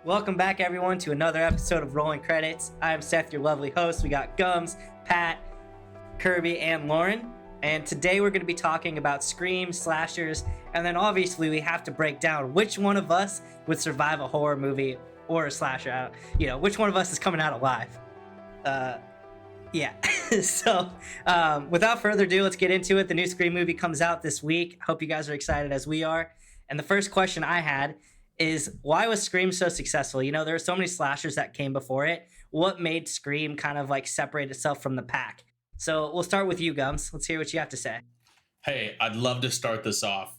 Welcome back, everyone, to another episode of Rolling Credits. I'm Seth, your lovely host. We got Gums, Pat, Kirby, and Lauren. And today we're going to be talking about Scream, slashers, and then obviously we have to break down which one of us would survive a horror movie or a slasher. Which one of us is coming out alive. So without further ado, let's get into it. The new Scream movie comes out this week. Hope you guys are excited as we are. And the first question I had is, why was Scream so successful? You know, there are so many slashers that came before it. What made Scream kind of like separate itself from the pack? So we'll start with you, Gums. Let's hear what you have to say. Hey, I'd love to start this off.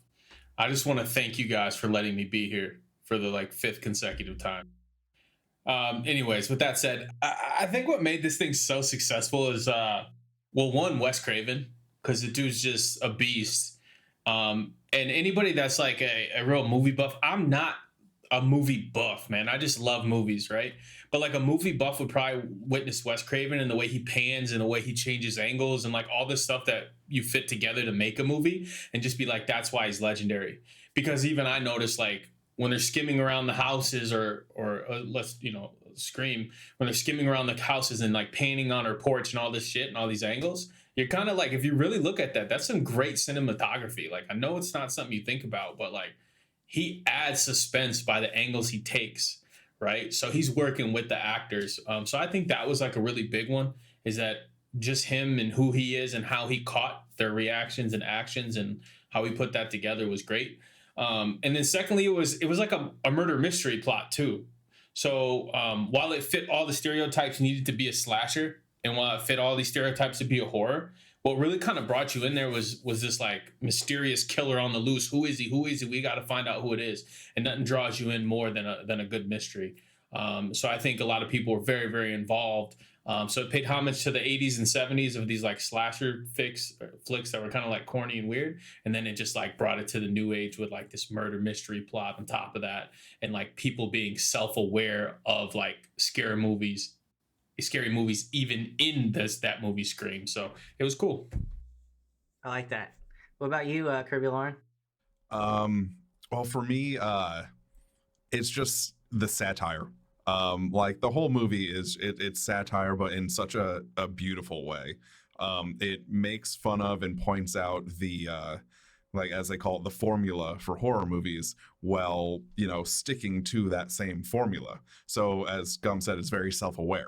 I just want to thank you guys for letting me be here for the fifth consecutive time. Anyways, with that said, I think what made this thing so successful is, one, Wes Craven, because the dude's just a beast. And anybody that's like a real movie buff, I'm not a movie buff, man. I just love movies, right? But like a movie buff would probably witness Wes Craven and the way he pans and the way he changes angles and like all this stuff that you fit together to make a movie and just be like, that's why he's legendary. Because even I noticed, like, when they're skimming around the houses or Scream, when they're skimming around the houses and like painting on her porch and all this shit and all these angles, you're kind of like, if you really look at that, that's some great cinematography. Like, I know it's not something you think about, but like, he adds suspense by the angles he takes, right? So he's working with the actors. So I think that was like a really big one, is that just him and who he is and how he caught their reactions and actions and how he put that together was great. And then secondly, it was like a murder mystery plot too. So while it fit all the stereotypes needed to be a slasher, and while it fit all these stereotypes to be a horror, what really kind of brought you in there was this like mysterious killer on the loose. Who is he? Who is he? We got to find out who it is. And nothing draws you in more than a good mystery. So I think a lot of people were very, very involved. So it paid homage to the 80s and 70s of these like slasher flicks that were kind of like corny and weird. And then it just like brought it to the new age with like this murder mystery plot on top of that. And like people being self-aware of like scary movies even in that movie Scream. So it was cool. I like that. What about you, Kirby, Lauren? Well, for me, it's just the satire. Like the whole movie it's satire, but in such a beautiful way. It makes fun of and points out the like, as they call it, the formula for horror movies, while sticking to that same formula. So as Gum said, it's very self-aware.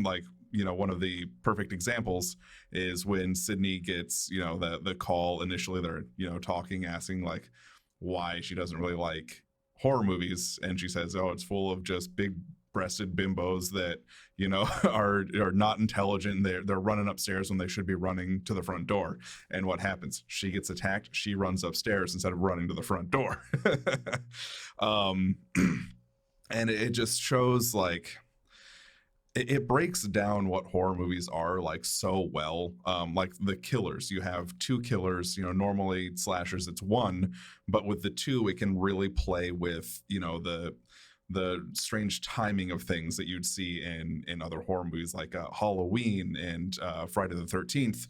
Like, one of the perfect examples is when Sydney gets the call initially. They're talking, asking like why she doesn't really like horror movies, and she says, oh, it's full of just big breasted bimbos that are not intelligent. They're running upstairs when they should be running to the front door. And what happens? She gets attacked. She runs upstairs instead of running to the front door. And it just shows like it breaks down what horror movies are like so well. Like the killers, you have two killers. Normally slashers it's one, but with the two it can really play with the strange timing of things that you'd see in other horror movies like Halloween and Friday the 13th.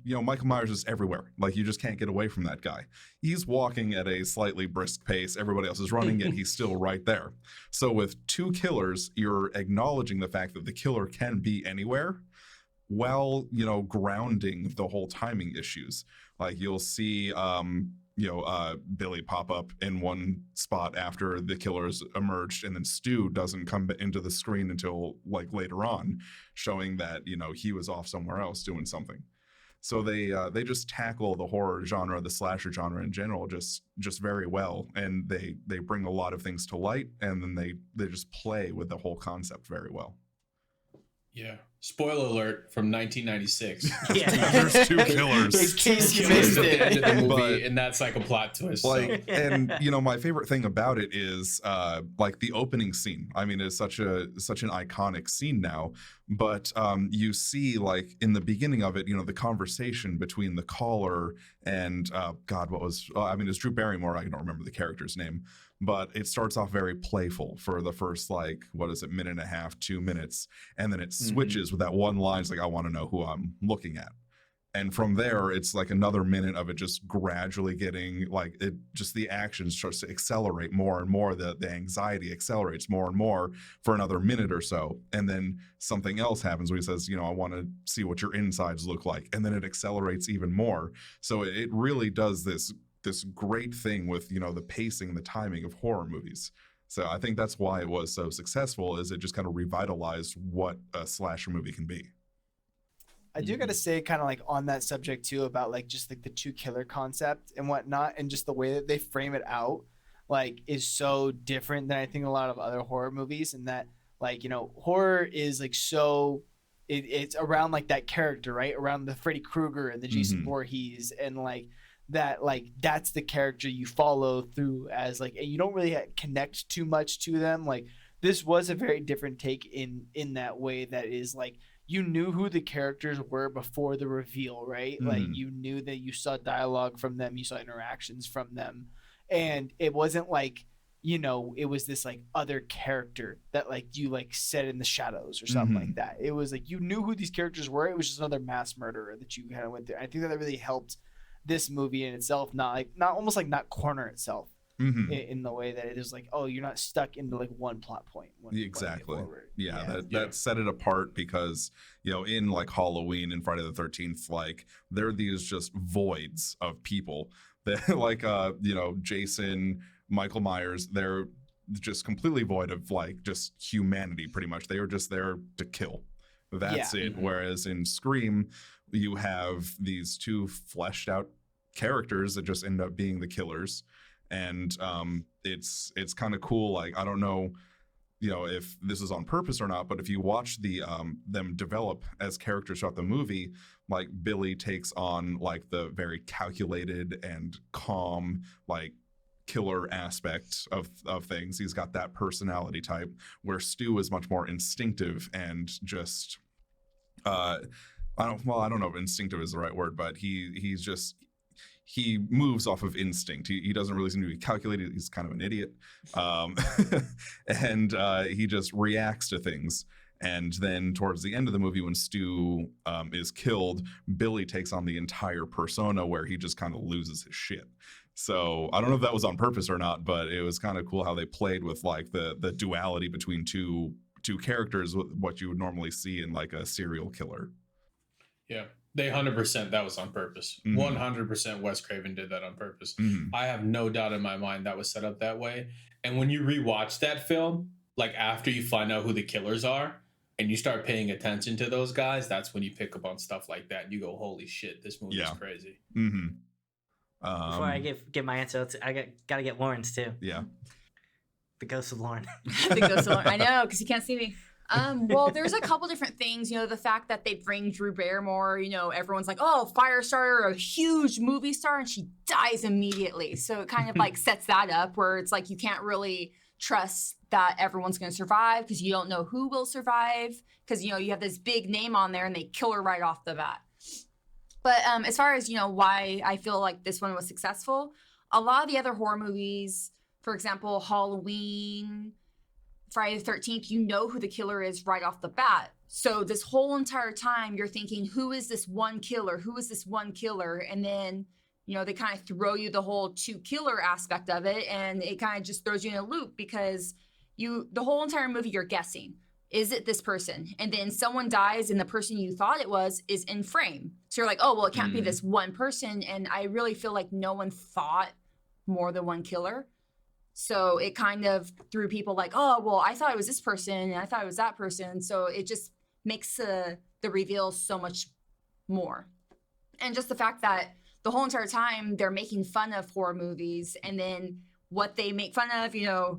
Michael Myers is everywhere. Like, you just can't get away from that guy. He's walking at a slightly brisk pace. Everybody else is running, yet he's still right there. So with two killers, you're acknowledging the fact that the killer can be anywhere, while grounding the whole timing issues. Like, you'll see Billy pop up in one spot after the killers emerged, and then Stu doesn't come into the screen until like later on, showing that he was off somewhere else doing something. So they just tackle the horror genre, the slasher genre in general, just very well, and they bring a lot of things to light, and then they just play with the whole concept very well. Yeah. Spoiler alert from 1996. Yeah. There's two killers. In case you missed At the end of the movie, But, and that's like a plot twist. like, and my favorite thing about it is like the opening scene. I mean, it's such an iconic scene now, but you see like in the beginning of it, the conversation between the caller and it's Drew Barrymore. I don't remember the character's name, but it starts off very playful for the first minute and a half, 2 minutes, and then it switches with that one line. It's like, I want to know who I'm looking at. And from there, it's like another minute of it just gradually getting like it, just the action starts to accelerate more and more. The anxiety accelerates more and more for another minute or so. And then something else happens where he says, I want to see what your insides look like. And then it accelerates even more. So it really does this great thing with, the pacing and the timing of horror movies. So I think that's why it was so successful, is it just kind of revitalized what a slasher movie can be. I do got to say, kind of like on that subject too, about like just like the two killer concept and whatnot, and just the way that they frame it out, like is so different than I think a lot of other horror movies. And that like, horror is like it's around like that character, right? Around the Freddy Krueger and the Jason Voorhees, and like that, like that's the character you follow through as like, and you don't really connect too much to them. Like this was a very different take in that way, that is like, you knew who the characters were before the reveal, right? Like you knew that you saw dialogue from them, you saw interactions from them. And it wasn't like, it was this like other character that like you like set in the shadows or something like that. It was like you knew who these characters were. It was just another mass murderer that you kind of went through. I think that really helped this movie in itself, not corner itself. In the way that it is like, oh, you're not stuck into like one plot point. Exactly. That set it apart, because in like Halloween and Friday the 13th, like there are these just voids of people that like Jason, Michael Myers, they're just completely void of like just humanity. Pretty much they are just there to kill. That's it. Whereas in Scream, you have these two fleshed out characters that just end up being the killers. And it's kind of cool. Like, I don't know, if this is on purpose or not, but if you watch them develop as characters throughout the movie, like Billy takes on like the very calculated and calm, like killer aspect of things. He's got that personality type, where Stu is much more instinctive and just I don't know if instinctive is the right word, but he moves off of instinct. He doesn't really seem to be calculated. He's kind of an idiot. And he just reacts to things. And then towards the end of the movie, when Stu is killed, Billy takes on the entire persona, where he just kind of loses his shit. So I don't know if that was on purpose or not, but it was kind of cool how they played with like the duality between two characters, what you would normally see in like a serial killer. Yeah. They 100% that was on purpose. 100% Wes Craven did that on purpose. I have no doubt in my mind that was set up that way. And when you rewatch that film, like after you find out who the killers are and you start paying attention to those guys, that's when you pick up on stuff like that and you go, "Holy shit, this movie is crazy." Before I give my answer, I gotta get Lauren's too. Yeah. The Ghost of Lauren. The Ghost of Lauren. I know, because you can't see me. Well, there's a couple different things, the fact that they bring Drew Barrymore, everyone's like, oh, Firestarter, a huge movie star, and she dies immediately. So it kind of like sets that up, where it's like you can't really trust that everyone's going to survive, because you don't know who will survive, because, you have this big name on there and they kill her right off the bat. But as far as, why I feel like this one was successful, a lot of the other horror movies, for example, Halloween, Friday the 13th, you know who the killer is right off the bat. So this whole entire time you're thinking, who is this one killer? Who is this one killer? And then, they kind of throw you the whole two killer aspect of it. And it kind of just throws you in a loop, because the whole entire movie, you're guessing, is it this person? And then someone dies and the person you thought it was is in frame. So you're like, oh, well, it can't be this one person. And I really feel like no one thought more than one killer. So it kind of threw people like, oh, well, I thought it was this person and I thought it was that person. So it just makes the reveal so much more. And just the fact that the whole entire time they're making fun of horror movies, and then what they make fun of, the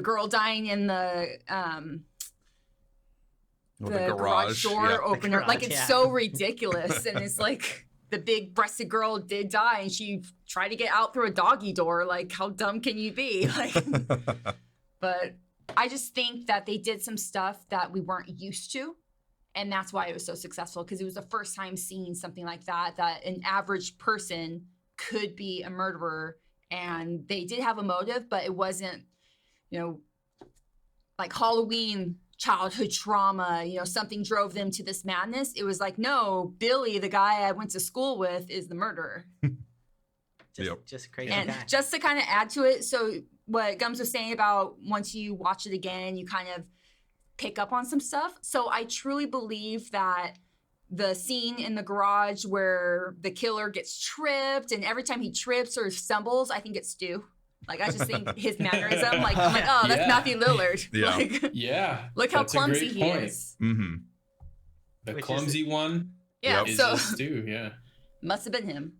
girl dying in the garage door opener. Like, it's so ridiculous. And it's like, the big breasted girl did die and she tried to get out through a doggy door. Like, how dumb can you be? Like, but I just think that they did some stuff that we weren't used to. And that's why it was so successful, because it was the first time seeing something like that an average person could be a murderer. And they did have a motive, but it wasn't, like Halloween childhood trauma, something drove them to this madness. It was like, no, Billy, the guy I went to school with, is the murderer. Just a crazy And guy. just to kind of add to it, so what Gums was saying about once you watch it again, you kind of pick up on some stuff. So I truly believe that the scene in the garage where the killer gets tripped, and every time he trips or stumbles, I think it's Stu. Like, I just think his mannerism, I'm like, oh, that's Matthew Lillard. Yeah. Like, Yeah. look how that's a clumsy great he point. is. Mm-hmm. The Which is- clumsy one Yeah, Yep. is so Stu, yeah. must have been him.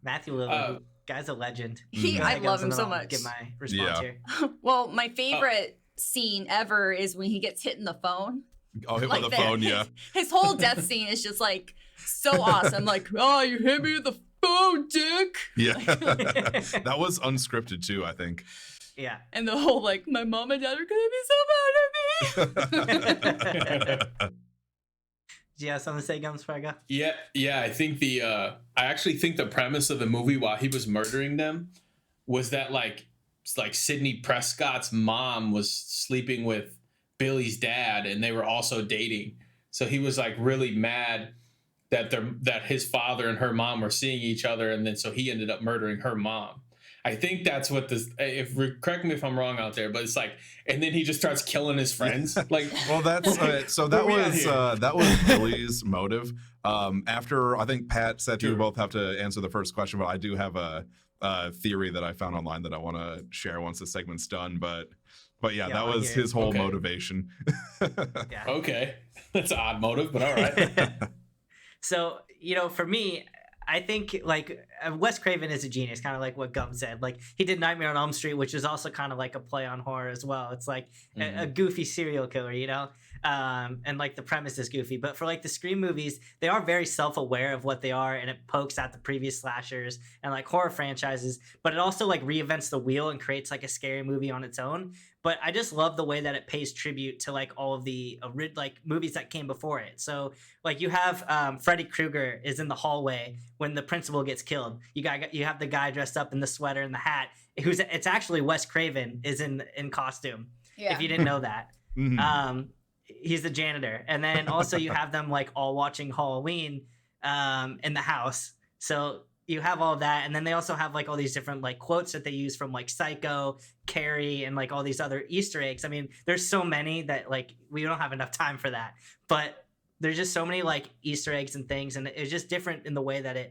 Matthew Lillard, guy's a legend. I love him And then so I'll much. Get my response Yeah. here. Well, my favorite scene ever is when he gets hit in the phone. Oh, hit Like with the that. phone, yeah. His whole death scene is just like so awesome. Like, oh, you hit me with the phone, dick. Yeah. That was unscripted too, I think. Yeah. And the whole like, my mom and dad are gonna be so mad at me. Do you have something to say, Gums, before I go? Yeah. I think I actually think the premise of the movie while he was murdering them was that like Sidney Prescott's mom was sleeping with Billy's dad, and they were also dating. So he was like really mad that his father and her mom were seeing each other, and then so he ended up murdering her mom. I think that's what this. Correct me if I'm wrong out there, but it's like, and then he just starts killing his friends. Like, Well, that's so that Where we at was here? that was Billy's motive. After I think Pat, Seth, you Sure. both have to answer the first question, but I do have a theory that I found online that I want to share once the segment's done. But yeah, Yeah, that I'll was hear it. his whole Okay. motivation. Yeah. okay, that's an odd motive, but all right. So, for me, I think like Wes Craven is a genius, kind of like what Gum said. Like, he did Nightmare on Elm Street, which is also kind of like a play on horror as well. It's like a goofy serial killer, and like the premise is goofy. But for like the Scream movies, they are very self-aware of what they are, and it pokes at the previous slashers and like horror franchises. But it also like reinvents the wheel and creates like a scary movie on its own. But I just love the way that it pays tribute to like all of the like movies that came before it. So like you have Freddy Krueger is in the hallway when the principal gets killed. You have the guy dressed up in the sweater and the hat. It's actually Wes Craven is in costume. Yeah. If you didn't know that. Mhm. He's the janitor. And then also you have them like all watching Halloween in the house. So you have all of that, and then they also have like all these different like quotes that they use from like Psycho, Carrie, and like all these other Easter eggs. I mean, there's so many that like we don't have enough time for that, but there's just so many like Easter eggs and things, and it's just different in the way that it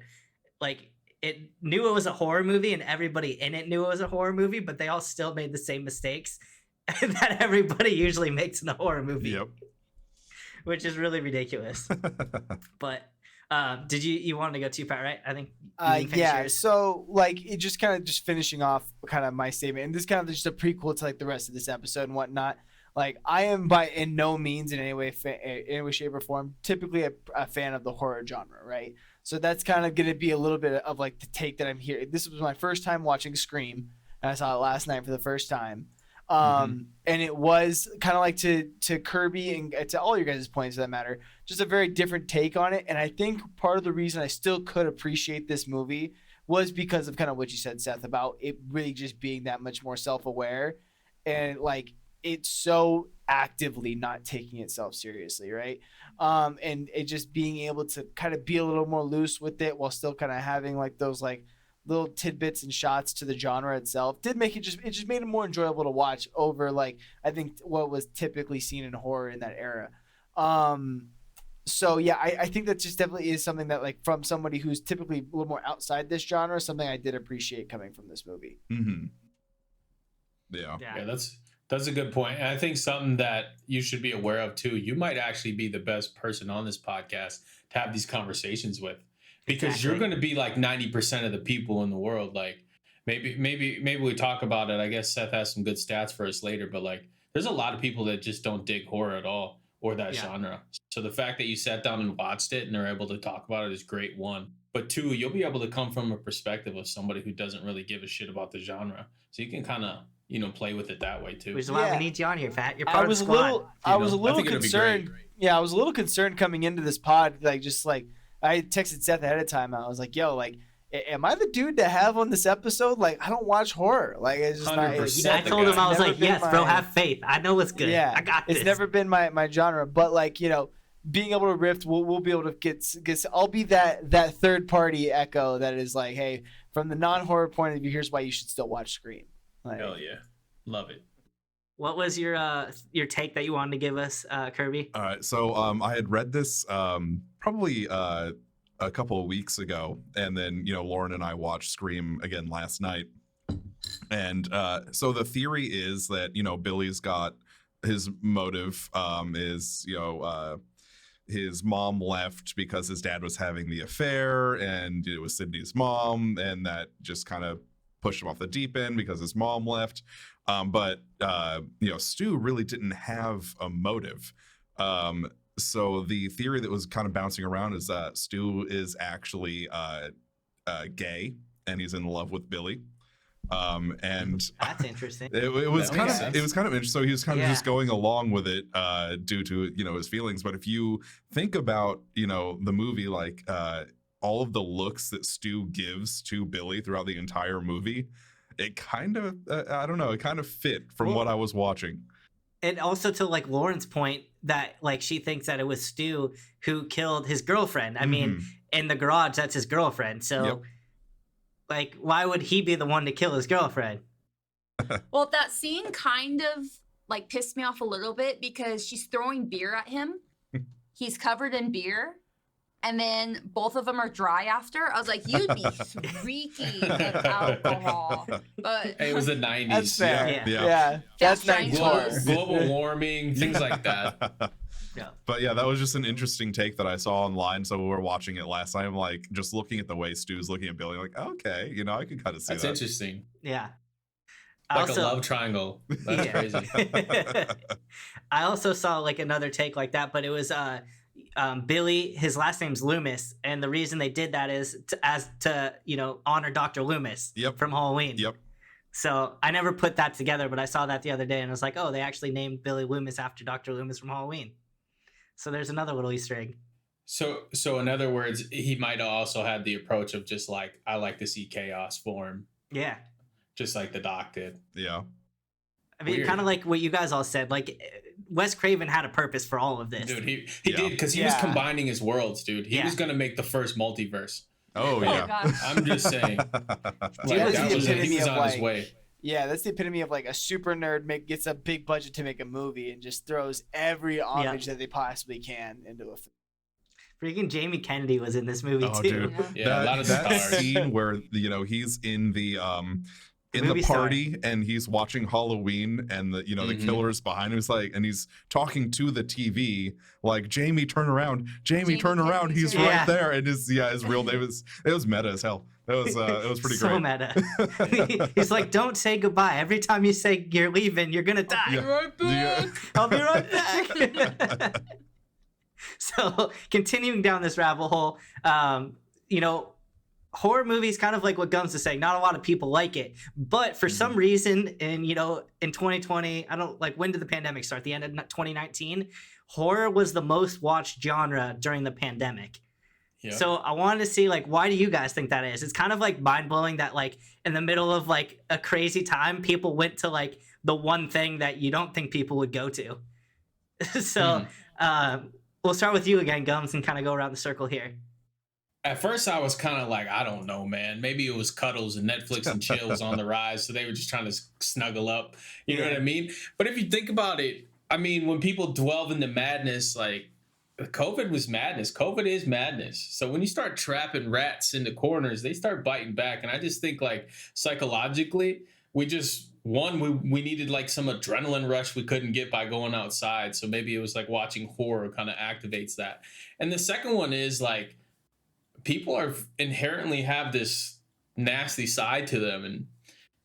knew it was a horror movie, and everybody in it knew it was a horror movie, but they all still made the same mistakes that everybody usually makes in a horror movie, Yep. which is really ridiculous. But did you wanted to go too, Pat, right? I think you can finish Yeah, yours. so like it just kind of just finishing off kind of my statement, and this kind of just a prequel to like the rest of this episode and whatnot. Like, I am by in no means in any way shape or form typically a fan of the horror genre, right? So that's kind of going to be a little bit of like the take that I'm here. This was my first time watching Scream, and I saw it last night for the first time. And it was kind of like to Kirby and to all your guys' points for that matter, just a very different take on it. And I think part of the reason I still could appreciate this movie was because of kind of what you said, Seth, about it really just being that much more self-aware and like it's so actively not taking itself seriously, right? And it just being able to kind of be a little more loose with it while still kind of having like those like little tidbits and shots to the genre itself did make it just made it more enjoyable to watch over like I think what was typically seen in horror in that era. So yeah, I think that just definitely is something that like from somebody who's typically a little more outside this genre, something I did appreciate coming from this movie. Mm-hmm. Yeah. Yeah, that's a good point. And I think something that you should be aware of too, you might actually be the best person on this podcast to have these conversations with. Because you're going to be like 90% of the people in the world. Like maybe we talk about it. I guess Seth has some good stats for us later, but like there's a lot of people that just don't dig horror at all or that genre. So the fact that you sat down and watched it and are able to talk about it is great, one. But two, you'll be able to come from a perspective of somebody who doesn't really give a shit about the genre. So you can kind of, play with it that way too. Which is why we need you on here, Pat. You're part of the squad. I was a little think it'll be concerned. great. Yeah, I was a little concerned coming into this pod, like just like I texted Seth ahead of time. I was like, "Yo, like am I the dude to have on this episode? Like, I don't watch horror. Like, it's just not. 100%. I told him, I was never like, been yes, bro, have faith. I know it's good. Yeah, I got this. It's never been my genre, but like, being able to riff, we'll be able to get. I'll be that third party echo that is like, hey, from the non-horror point of view, here's why you should still watch Scream. Like, Hell yeah, love it. What was your take that you wanted to give us, Kirby? All right, so I had read this probably a couple of weeks ago, and then Lauren and I watched Scream again last night, and so the theory is that Billy's got his motive is his mom left because his dad was having the affair, and it was Sydney's mom, and that just kind of pushed him off the deep end because his mom left. But Stu really didn't have a motive. So the theory that was kind of bouncing around is that Stu is actually gay and he's in love with Billy. And That's interesting. it was That kind makes of sense. it was kind of interesting. So he was kind of just Yeah. going along with it due to his feelings. But if you think about the movie, like all of the looks that Stu gives to Billy throughout the entire movie, it kind of I don't know, it kind of fit from Well, what I was watching. And also to like Lauren's point that like she thinks that it was Stu who killed his girlfriend. I mean, in the garage, that's his girlfriend. So Yep. like, why would he be the one to kill his girlfriend? Well, that scene kind of like pissed me off a little bit because she's throwing beer at him. He's covered in beer. And then both of them are dry after. I was like, you'd be reeking of alcohol. But Hey, it was the 90s. That's fair. Yeah. Yeah, that's Fast 90s Global- horror. Global warming, things like that. Yeah. But yeah, that was just an interesting take that I saw online. So we were watching it last night. I'm like, just looking at the way Stu's looking at Billy, like, okay, I can kind of see That's that. interesting. Yeah. Like a love triangle. That's Yeah. crazy. I also saw like another take like that, but it was Billy. His last name's Loomis, and the reason they did that is to honor Dr. Loomis Yep. from Halloween. Yep. So I never put that together, but I saw that the other day, and I was like, oh, they actually named Billy Loomis after Dr. Loomis from Halloween. So there's another little Easter egg. So in other words, he might have also had the approach of just like, I like to see chaos form, Yeah. just like the doc did. Yeah. I mean, Weird. kind of like what you guys all said. Like, Wes Craven had a purpose for all of this. Dude, he Yeah. did, because he was Yeah. combining his worlds, dude. He Yeah. was going to make the first multiverse. Oh oh my yeah. gosh. I'm just saying. Dude, Like, that's that the was epitome he was of, on his like, way. Yeah, that's the epitome of like a super nerd gets a big budget to make a movie and just throws every homage that they possibly can into a film. Freaking Jamie Kennedy was in this movie Oh, too. dude. Yeah, a lot of stars. scene where he's in the Movie star. party and he's watching Halloween and the the Mhm. killer's behind him. He's like, and he's talking to the TV like, Jamie, turn around, Jamie, turn around. Kennedy's He's right. right Yeah. there. And his real name it was meta as hell. It was pretty So great. meta. He's like, don't say goodbye. Every time you say you're leaving, you're gonna die. Yeah. Right back. I'll be right back. So continuing down this rabbit hole, horror movies, kind of like what Gums is saying, not a lot of people like it, but for some reason in 2020, I don't like, when did the pandemic start? The end of 2019. Horror was the most watched genre during the pandemic. Yeah. So I wanted to see, like, why do you guys think that is? It's kind of like mind-blowing that, like, in the middle of like a crazy time, people went to like the one thing that you don't think people would go to. So we'll start with you again, Gums, and kind of go around the circle here. At first, I was kind of like, I don't know, man. Maybe it was cuddles and Netflix and chill was on the rise, so they were just trying to snuggle up. You know Yeah. what I mean? But if you think about it, I mean, when people dwell into madness, like COVID was madness. COVID is madness. So when you start trapping rats into corners, they start biting back. And I just think, like, psychologically, we needed like some adrenaline rush we couldn't get by going outside. So maybe it was like watching horror kind of activates that. And the second one is like, people are inherently have this nasty side to them, and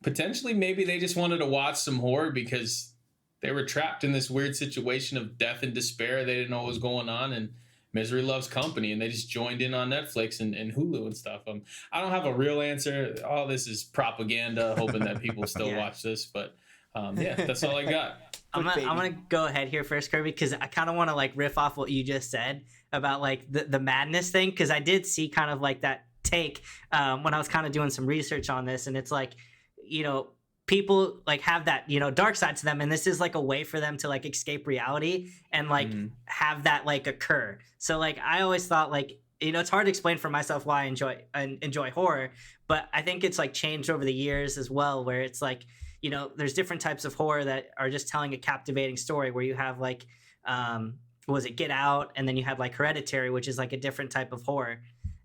potentially maybe they just wanted to watch some horror because they were trapped in this weird situation of death and despair. They didn't know what was going on, and misery loves company, and they just joined in on Netflix and Hulu and stuff. I don't have a real answer. All this is propaganda, hoping that people still Yeah. watch this. But yeah, that's all I got. I'm gonna go ahead here first, Kirby, because I kind of want to like riff off what you just said about like the madness thing, because I did see kind of like that take when I was kind of doing some research on this, and it's like, you know, people like have that, you know, dark side to them, and this is like a way for them to like escape reality and like have that like occur. So like I always thought, like, you know, it's hard to explain for myself why I enjoy horror, but I think it's like changed over the years as well, where it's like, you know, there's different types of horror that are just telling a captivating story, where you have like was it Get Out, and then you had like Hereditary, which is like a different type of horror.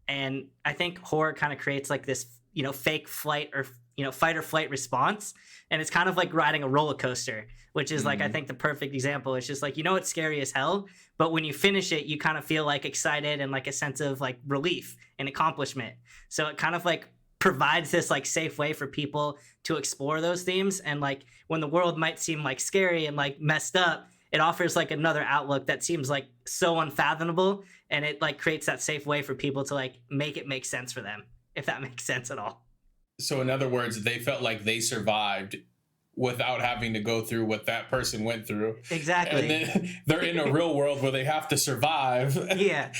And I think horror kind of creates like this, you know, fake flight or, you know, fight or flight response, and it's kind of like riding a roller coaster, which is like I think the perfect example. It's just like, you know, it's scary as hell, but when you finish it, you kind of feel like excited and like a sense of like relief and accomplishment. So it kind of like provides this like safe way for people to explore those themes, and like when the world might seem like scary and like messed up, it offers like another outlook that seems like so unfathomable, and it like creates that safe way for people to like make it make sense for them, if that makes sense at all. So in other words, they felt like they survived without having to go through what that person went through. Exactly. And then they're in a real world where they have to survive. Yeah.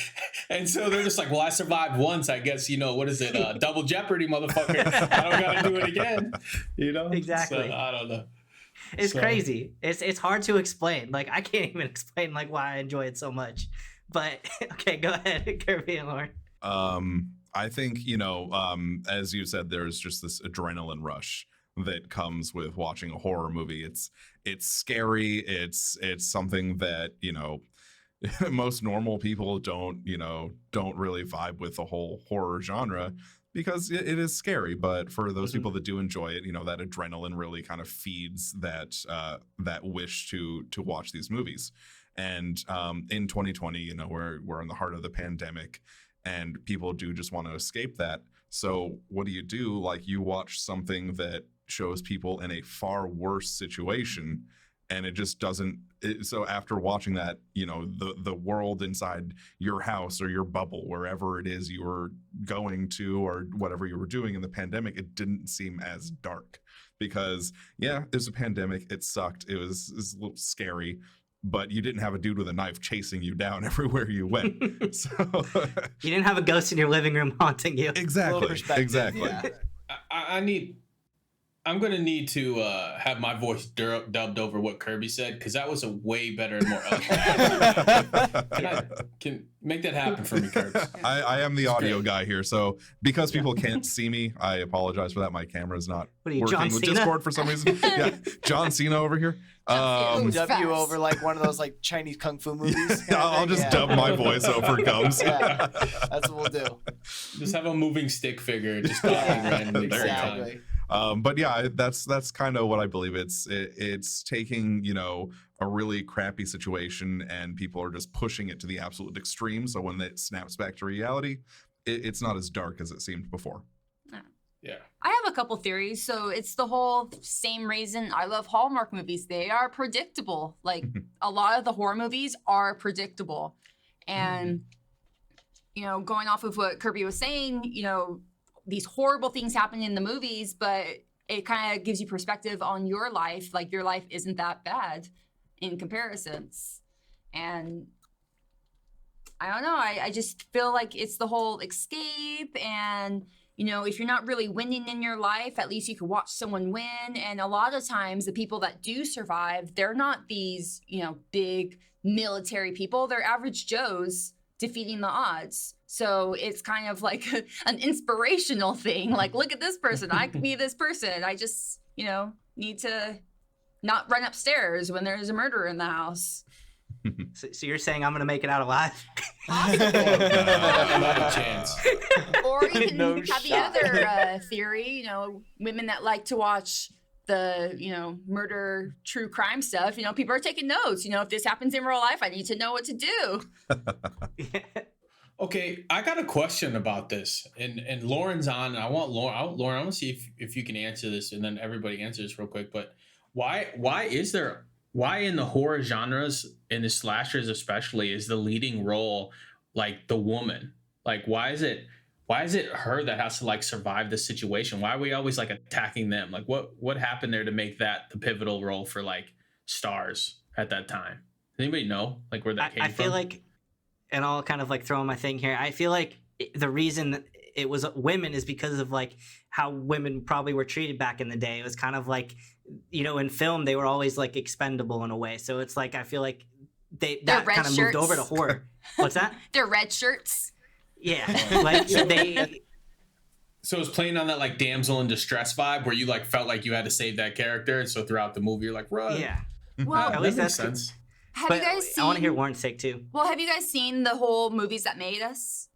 And so they're just like, well, I survived once, I guess, you know, what is it? Double Jeopardy, motherfucker. I don't got to do it again. You know? Exactly. So, I don't know. It's crazy. It's hard to explain. Like, I can't even explain like why I enjoy it so much. But okay, go ahead, Kirby and Lauren. I think, you know, as you said, there's just this adrenaline rush that comes with watching a horror movie. It's scary. It's something that, you know, most normal people don't really vibe with the whole horror genre, because it is scary. But for those people that do enjoy it, you know, that adrenaline really kind of feeds that wish to watch these movies. And in 2020, you know, we're in the heart of the pandemic, and people do just want to escape that. So what do? Like, you watch something that shows people in a far worse situation, and it just doesn't. So after watching that, you know, the world inside your house or your bubble, wherever it is you were going to or whatever you were doing in the pandemic, it didn't seem as dark, because yeah, there's a pandemic. It sucked. It was a little scary, but you didn't have a dude with a knife chasing you down everywhere you went. So you didn't have a ghost in your living room haunting you. Exactly. Yeah. I'm going to need to have my voice dubbed over what Kirby said, because that was a way better and more eloquent. Can make that happen for me, Kirby? I am the audio guy here, so because people can't see me, I apologize for that. My camera's not working John with Cena? Discord for some reason. Yeah, John Cena over here. Dub you over like one of those like Chinese kung fu movies. I'll just dub my voice over Gums. Yeah, that's what we'll do. Just have a moving stick figure just talking randomly. Exactly. But yeah, that's kind of what I believe. It's taking, you know, a really crappy situation, and people are just pushing it to the absolute extreme. So when it snaps back to reality, it's not as dark as it seemed before. Yeah. I have a couple theories. So it's the whole same reason I love Hallmark movies. They are predictable. Like a lot of the horror movies are predictable. And, you know, going off of what Kirby was saying, you know, these horrible things happen in the movies, but it kind of gives you perspective on your life. Like, your life isn't that bad in comparisons. And I don't know. I just feel like it's the whole escape, and, you know, if you're not really winning in your life, at least you can watch someone win. And a lot of times the people that do survive, they're not these, you know, big military people. They're average Joes defeating the odds. So it's kind of like an inspirational thing. Like, look at this person. I could be this person. I just, you know, need to not run upstairs when there's a murderer in the house. So you're saying I'm going to make it out alive? Not a chance. Or you can No have shot. the other theory, you know, women that like to watch the, you know, murder, true crime stuff. You know, people are taking notes. You know, if this happens in real life, I need to know what to do. Okay, I got a question about this, and Lauren's on, and I want Lauren. I want to see if you can answer this, and then everybody answer this real quick. But why in the horror genres, in the slashers especially, is the leading role like the woman? Like, why is it her that has to like survive the situation? Why are we always like attacking them? Like, what happened there to make that the pivotal role for like stars at that time? Does anybody know like where that came from? I feel like, and I'll kind of like throw in my thing here, I feel like the reason it was women is because of like how women probably were treated back in the day. It was kind of like, you know, in film they were always like expendable in a way. So it's like I feel like that kind of moved over to horror. What's that? They're red shirts. Yeah, like they. So it's playing on that like damsel in distress vibe where you like felt like you had to save that character, and so throughout the movie you're like, run. Yeah. Well, At that least makes that's sense. have but you guys seen? I want to hear Warren's take too. Well, have you guys seen the whole Movies That Made Us?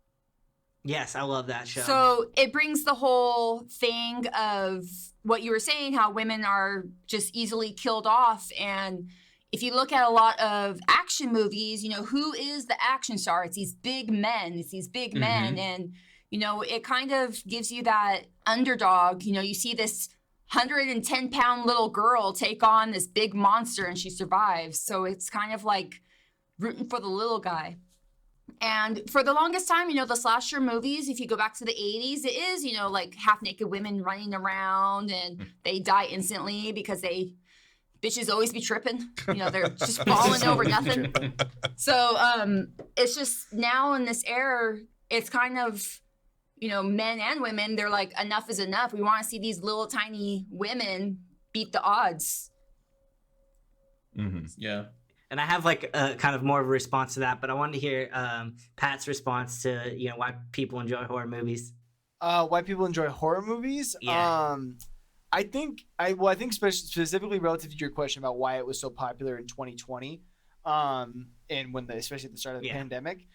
Yes, I love that show. So it brings the whole thing of what you were saying, how women are just easily killed off. And if you look at a lot of action movies, you know, who is the action star? It's these big men. It's these big men. And, you know, it kind of gives you that underdog. You know, you see this 110-pound little girl take on this big monster and she survives. So it's kind of like rooting for the little guy. And for the longest time, you know, the slasher movies, if you go back to the 80s, it is, you know, like half-naked women running around and they die instantly because bitches always be tripping. You know, they're just falling over nothing. So it's just now in this era, it's kind of, you know, men and women, they're like, enough is enough. We want to see these little tiny women beat the odds. Yeah. And I have like a kind of more of a response to that, but I wanted to hear Pat's response to, you know, why people enjoy horror movies. Why people enjoy horror movies? Yeah. I think specifically relative to your question about why it was so popular in 2020, and when especially at the start of the pandemic,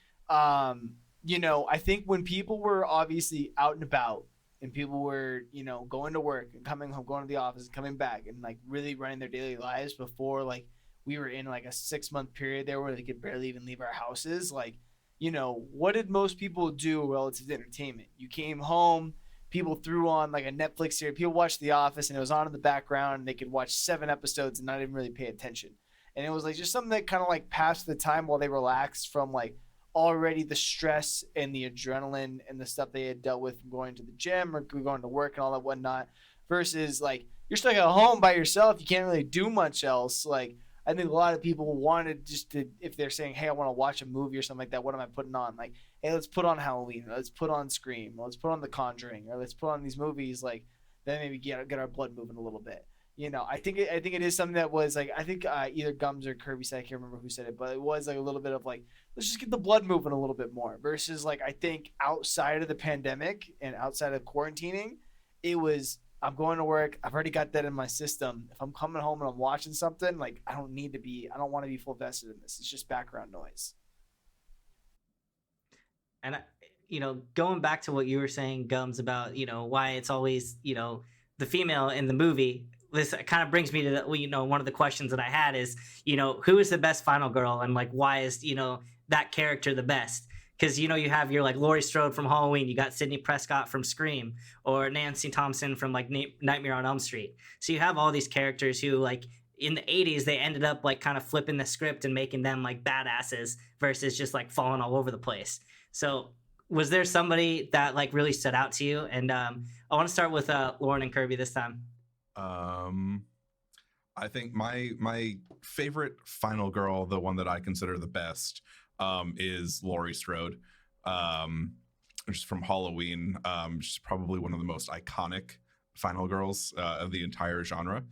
you know, I think when people were obviously out and about and people were, you know, going to work and coming home, going to the office and coming back and like really running their daily lives before like we were in like a 6-month period there where they could barely even leave our houses. Like, you know, what did most people do relative to entertainment? You came home, people threw on like a Netflix series, people watched The Office and it was on in the background and they could watch 7 episodes and not even really pay attention. And it was like just something that kind of like passed the time while they relaxed from like already the stress and the adrenaline and the stuff they had dealt with from going to the gym or going to work and all that whatnot, versus like you're stuck at home by yourself. You can't really do much else. Like, I think a lot of people wanted just to, if they're saying, hey, I want to watch a movie or something like that, what am I putting on? Like, hey, let's put on Halloween, or let's put on Scream, or let's put on The Conjuring, or let's put on these movies, like, then maybe get our blood moving a little bit. You know, I think it is something that was like, I think either Gums or Kirby said, I can't remember who said it, but it was like a little bit of like, let's just get the blood moving a little bit more, versus like, I think outside of the pandemic and outside of quarantining, it was, I'm going to work. I've already got that in my system. If I'm coming home and I'm watching something, like I don't want to be full vested in this. It's just background noise. And, you know, going back to what you were saying, Gums, about, you know, why it's always, you know, the female in the movie, this kind of brings me to, the, you know, one of the questions that I had is, you know, who is the best final girl and like, why is, you know, that character the best? Because, you know, you have your like Laurie Strode from Halloween, you got Sidney Prescott from Scream, or Nancy Thompson from like Nightmare on Elm Street. So you have all these characters who like in the 80s, they ended up like kind of flipping the script and making them like badasses versus just like falling all over the place. So was there somebody that like really stood out to you? And I want to start with Lauren and Kirby this time. I think my favorite final girl, the one that I consider the best, is Laurie Strode, just from Halloween. She's probably one of the most iconic final girls of the entire genre.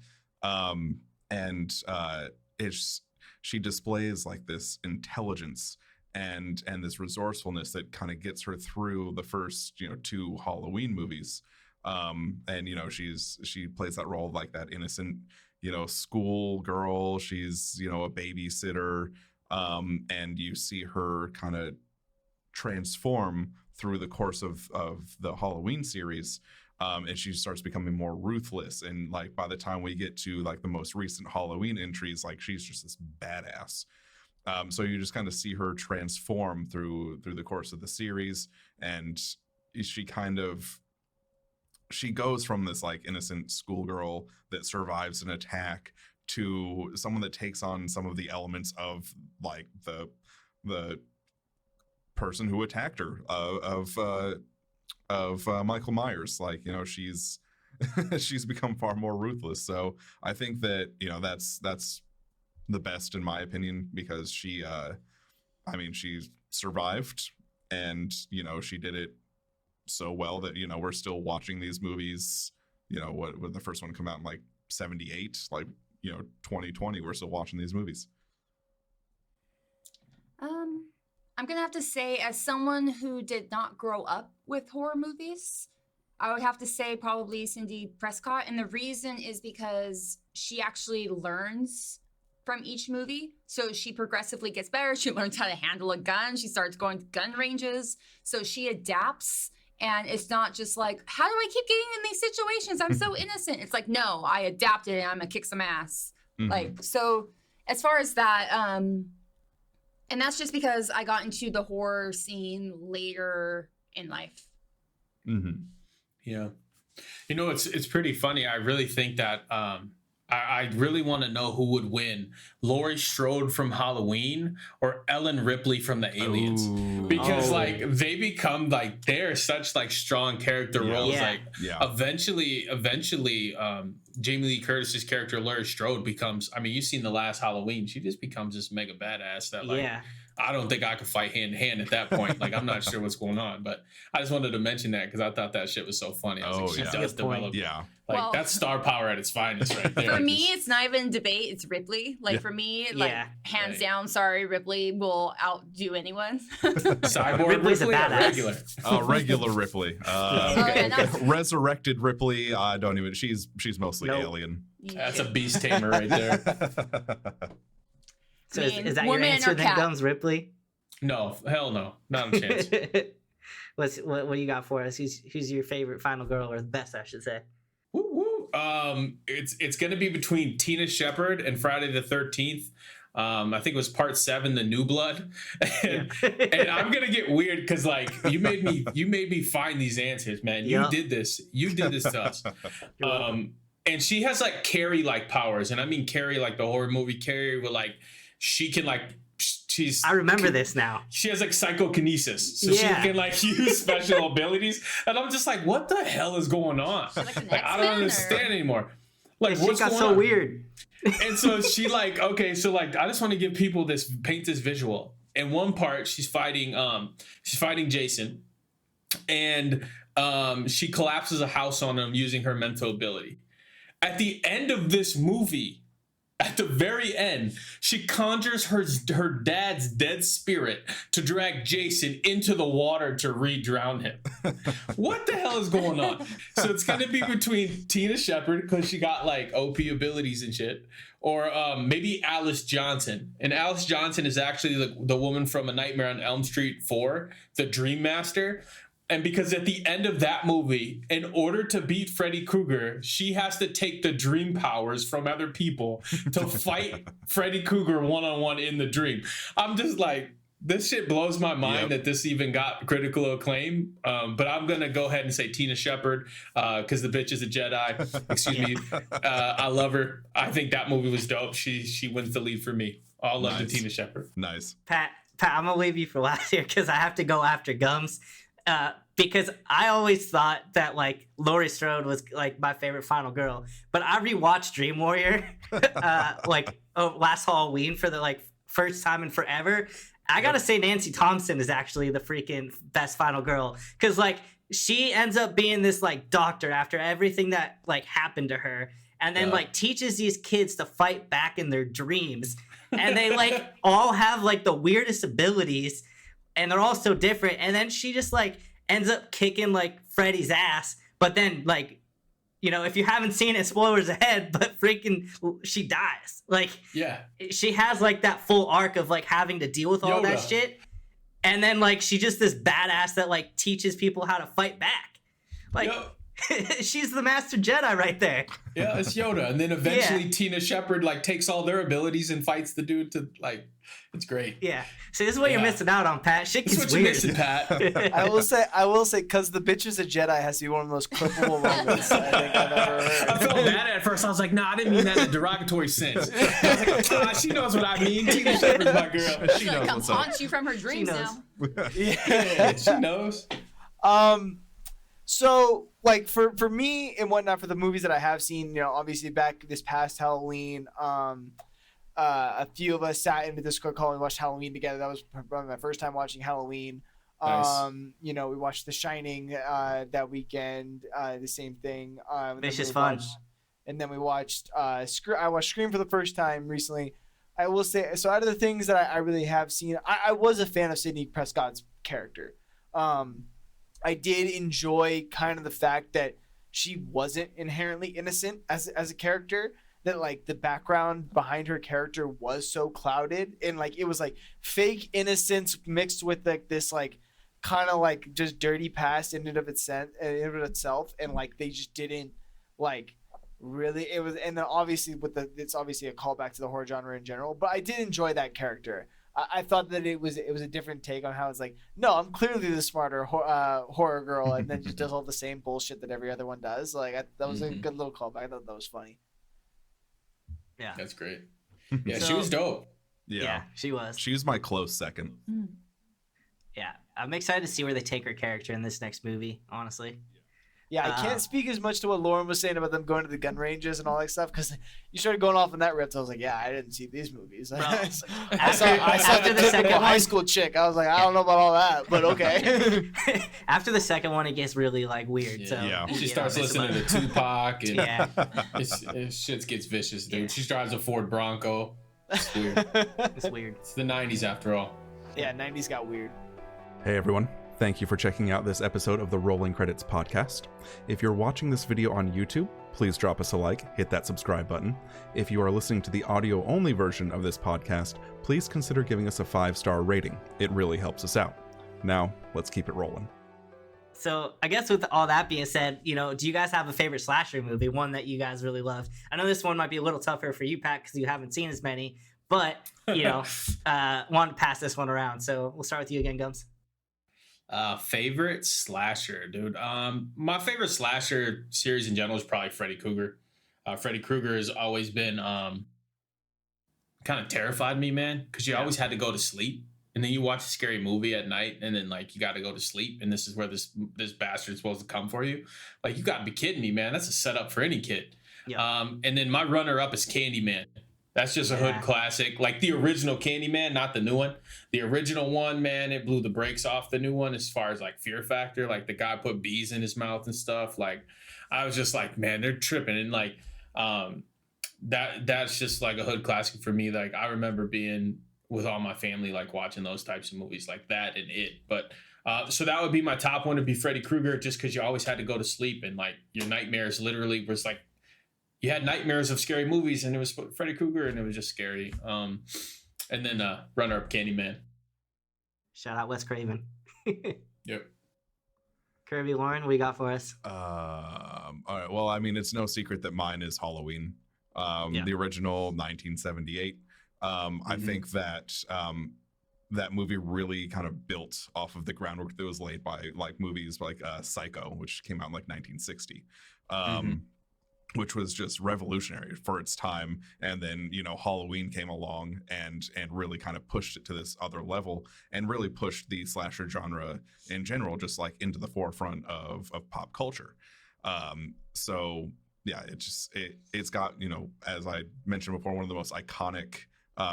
She displays like this intelligence and this resourcefulness that kind of gets her through the first, you know, 2 Halloween movies. And you know, she plays that role of like that innocent, you know, school girl. She's, you know, a babysitter. And you see her kind of transform through the course of the Halloween series. And she starts becoming more ruthless. And like by the time we get to like the most recent Halloween entries, like she's just this badass. So you just kind of see her transform through the course of the series. And she goes from this like innocent schoolgirl that survives an attack to someone that takes on some of the elements of like the person who attacked her of Michael Myers. Like, you know, she's she's become far more ruthless. So I think that, you know, that's the best in my opinion, because she survived, and you know, she did it so well that, you know, we're still watching these movies. You know, what the first one come out in like 78, like, you know, 2020, we're still watching these movies. I'm gonna have to say, as someone who did not grow up with horror movies, I would have to say probably Cindy Prescott. And the reason is because she actually learns from each movie. So she progressively gets better. She learns how to handle a gun. She starts going to gun ranges. So she adapts. And it's not just like, how do I keep getting in these situations? I'm so innocent. It's like, no, I adapted and I'm gonna kick some ass. Like, so as far as that, and that's just because I got into the horror scene later in life. Yeah. You know, it's pretty funny. I really think that I really want to know who would win, Laurie Strode from Halloween or Ellen Ripley from The Aliens. Because like they become like, they're such like strong character roles. Like eventually Jamie Lee Curtis's character Laurie Strode becomes, I mean, you've seen the last Halloween, she just becomes this mega badass that like I don't think I could fight hand to hand at that point. Like, I'm not sure what's going on, but I just wanted to mention that because I thought that shit was so funny. I was like, she does develop. Like, well, that's star power at its finest right there. For me, it's not even a debate. It's Ripley. Like, for me, like, hands down, sorry, Ripley will outdo anyone. Cyborg Ripley's Ripley a badass. regular? Regular Ripley. Resurrected Ripley. I don't even. She's mostly alien. That's a beast tamer right there. So is that your answer then, Gums, Ripley? No, hell no. Not a chance. What do you got for us? Who's your favorite final girl, or the best, I should say? It's going to be between Tina Shepard and Friday the 13th. I think it was part 7, The New Blood. And I'm going to get weird because like you made me find these answers, man. You did this to us. And she has like Carrie like powers. And I mean Carrie like the horror movie Carrie with like, she can like, I remember this now. She has like psychokinesis. So she can like use special abilities. And I'm just like, what the hell is going on? Like I don't understand anymore. Like what's going on? She got so weird. And so she like, okay, so like I just want to give people paint this visual. In one part, she's fighting Jason, and she collapses a house on him using her mental ability. At the end of this movie, at the very end, she conjures her dad's dead spirit to drag Jason into the water to re-drown him. What the hell is going on? So it's going to be between Tina Shepard, because she got like OP abilities and shit, or maybe Alice Johnson. And Alice Johnson is actually the woman from A Nightmare on Elm Street 4, the Dream Master. And because at the end of that movie, in order to beat Freddy Krueger, she has to take the dream powers from other people to fight Freddy Krueger one-on-one in the dream. I'm just like, this shit blows my mind that this even got critical acclaim. But I'm going to go ahead and say Tina Shepard because the bitch is a Jedi. Excuse me. I love her. I think that movie was dope. She wins the lead for me. All love to Tina Shepard. Nice. Pat, I'm going to leave you for last here because I have to go after Gums. Because I always thought that like Laurie Strode was like my favorite final girl, but I rewatched Dream Warrior last Halloween for the like first time in forever. I gotta say Nancy Thompson is actually the freaking best final girl, because like she ends up being this like doctor after everything that like happened to her, and then like teaches these kids to fight back in their dreams, and they like all have like the weirdest abilities. And they're all so different. And then she just, like, ends up kicking, like, Freddy's ass. But then, like, you know, if you haven't seen it, spoilers ahead, but freaking she dies. Like, she has, like, that full arc of, like, having to deal with all that shit. And then, like, she's just this badass that, like, teaches people how to fight back. Like, she's the master Jedi right there. Yeah, it's Yoda. And then eventually Tina Shepard, like, takes all their abilities and fights the dude to, like... It's great. Yeah. See, this is what you're missing out on, Pat. Shit gets weird. You're missing, Pat. I will say, because the bitch is a Jedi has to be one of the most clippable moments I think I've ever heard. I felt bad at first. I was like, I didn't mean that in a derogatory sense. I was like, she knows what I mean. Tina Shepard's my girl. She knows what's up. Haunt you from her dreams now. Yeah, she knows. So, like, for me and whatnot, for the movies that I have seen, you know, obviously back this past Halloween, a few of us sat in the Discord call and watched Halloween together. That was probably my first time watching Halloween. Nice. You know, we watched The Shining that weekend. The same thing. Vicious Fun. And then we watched I watched Scream for the first time recently. I will say, so out of the things that I really have seen, I was a fan of Sidney Prescott's character. I did enjoy kind of the fact that she wasn't inherently innocent as a character, that like the background behind her character was so clouded, and like it was like fake innocence mixed with like this like kind of like just dirty past in and of itself, and like they just didn't like really, it was, and then obviously it's obviously a callback to the horror genre in general, but I did enjoy that character. I thought that it was a different take on how it's like, no, I'm clearly the smarter horror girl, and then just does all the same bullshit that every other one does. Like that was a good little callback. I thought that was funny. Yeah, That's great. Yeah, So- she was dope. yeah, she was. She was my close second. Yeah, I'm excited to see where they take her character in this next movie. Honestly, Yeah, I can't speak as much to what Lauren was saying about them going to the gun ranges and all that stuff, because you started going off on that rip. So I was like, yeah, I didn't see these movies. I saw after the second high one- school chick. I was like, I don't know about all that, but okay. after the second one, it gets really like weird. So Yeah. She you starts know, it's listening to about- Tupac, and Yeah, shit gets vicious, dude. Yeah. She drives a Ford Bronco. It's weird. it's weird. It's the 90s after all. Yeah, 90s got weird. Hey everyone, thank you for checking out this episode of the Rolling Credits podcast. If you're watching this video on YouTube, please drop us a like, hit that subscribe button. If you are listening to the audio-only version of this podcast, please consider giving us a 5-star rating. It really helps us out. Now, let's keep it rolling. So I guess with all that being said, you know, do you guys have a favorite slasher movie? One that you guys really love? I know this one might be a little tougher for you, Pat, because you haven't seen as many. But you know, wanted to pass this one around. So we'll start with you again, Gums. Favorite slasher, dude. My favorite slasher series in general is probably Freddy Krueger. Freddy Krueger has always been kind of terrified me, man, because you always had to go to sleep, and then you watch a scary movie at night, and then like you got to go to sleep, and this is where this bastard's supposed to come for you. Like, you got to be kidding me, man. That's a setup for any kid. Yeah. And then my runner up is Candyman. That's just a hood classic. Like the original Candyman, not the new one. The original one, man, it blew the brakes off the new one as far as like fear factor. Like the guy put bees in his mouth and stuff. Like I was just like, man, they're tripping. And like that's just like a hood classic for me. Like I remember being with all my family, like watching those types of movies like that and it. But so that would be my top one, would be Freddy Krueger, just because you always had to go to sleep, and like your nightmares literally was like, you had nightmares of scary movies, and it was Freddy Krueger, and it was just scary. And then runner-up Candyman. Shout out Wes Craven. Yep. Kirby, Lauren, what you got for us? All right. Well, I mean, it's no secret that mine is Halloween. The original 1978. I think that that movie really kind of built off of the groundwork that was laid by like movies like Psycho, which came out in like 1960. Which was just revolutionary for its time. And then, you know, Halloween came along and really kind of pushed it to this other level, and really pushed the slasher genre in general just like into the forefront of pop culture. So yeah, it's got, you know, as I mentioned before, one of the most iconic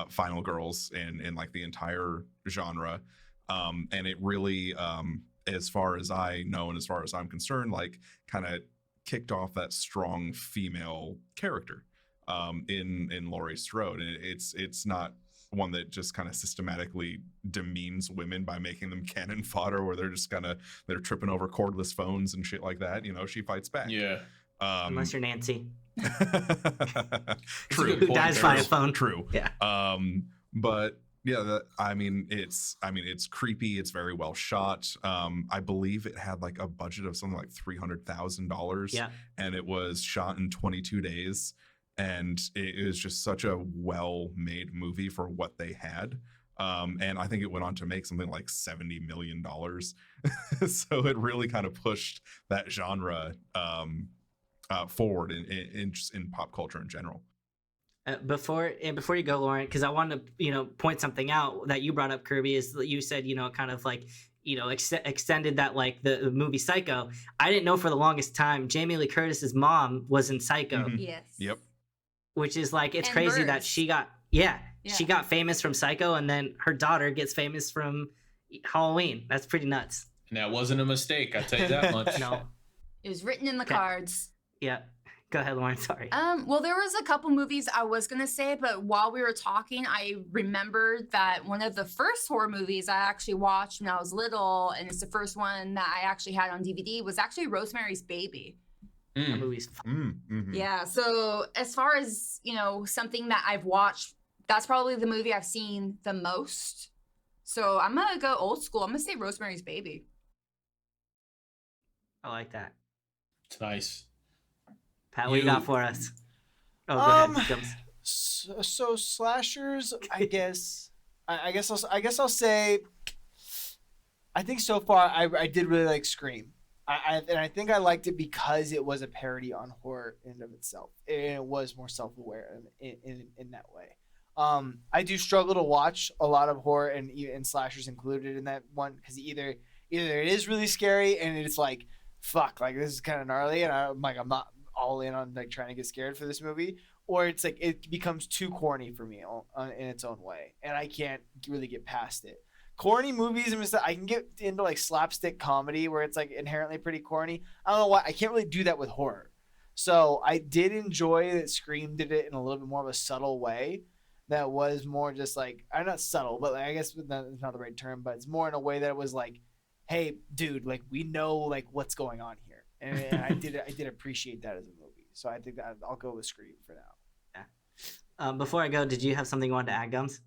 final girls in like the entire genre. And it really, as far as I know and as far as I'm concerned, like kind of kicked off that strong female character in Laurie Strode. And it's not one that just kind of systematically demeans women by making them cannon fodder, where they're tripping over cordless phones and shit like that. You know, she fights back. Yeah. Unless you're Nancy. True. Who dies by a phone. True. Yeah. But yeah, I mean, it's creepy. It's very well shot. I believe it had like a budget of something like $300,000. Yeah. And it was shot in 22 days. And it was just such a well-made movie for what they had. And I think it went on to make something like $70 million. So it really kind of pushed that genre forward in pop culture in general. Before you go, Lauren, because I wanted to, you know, point something out that you brought up, Kirby, is that you said, you know, kind of like, you know, extended that like the movie Psycho. I didn't know for the longest time Jamie Lee Curtis's mom was in Psycho. Mhm. Yes. Yep. Which is like, it's And crazy that hers. she got famous from Psycho, and then her daughter gets famous from, Halloween. That's pretty nuts. And that wasn't a mistake, I tell you that much. No. It was written in the Okay. cards. Yeah. Go ahead, Lauren. Sorry. Well, there was a couple movies I was gonna say, but while we were talking, I remembered that one of the first horror movies I actually watched when I was little, and it's the first one that I actually had on DVD, was actually Rosemary's Baby. That movie's Yeah. So as far as, something that I've watched, that's probably the movie I've seen the most. So I'm gonna go old school. I'm gonna say Rosemary's Baby. I like that. It's nice. Pat, what you You- got for us? Oh, go ahead. Gums. So slashers, I guess. I guess I'll say. I think so far I did really like Scream. I think I liked it because it was a parody on horror in and of itself, and it was more self-aware in that way. I do struggle to watch a lot of horror and slashers included in that one, because either it is really scary and it's like, fuck, like this is kind of gnarly, and I'm not all in on like trying to get scared for this movie, or it's like it becomes too corny for me in its own way, and I can't really get past it. Corny movies, I can get into like slapstick comedy where it's like inherently pretty corny. I don't know why I can't really do that with horror. So I did enjoy that Scream did it in a little bit more of a subtle way. That was more just like, not subtle, but like, I guess that's not the right term, but it's more in a way that it was like, hey, dude, like we know like what's going on here, and I did appreciate that as a movie. So I think that I'll go with Scream for now. Yeah. Before I go, did you have something you wanted to add, Gums?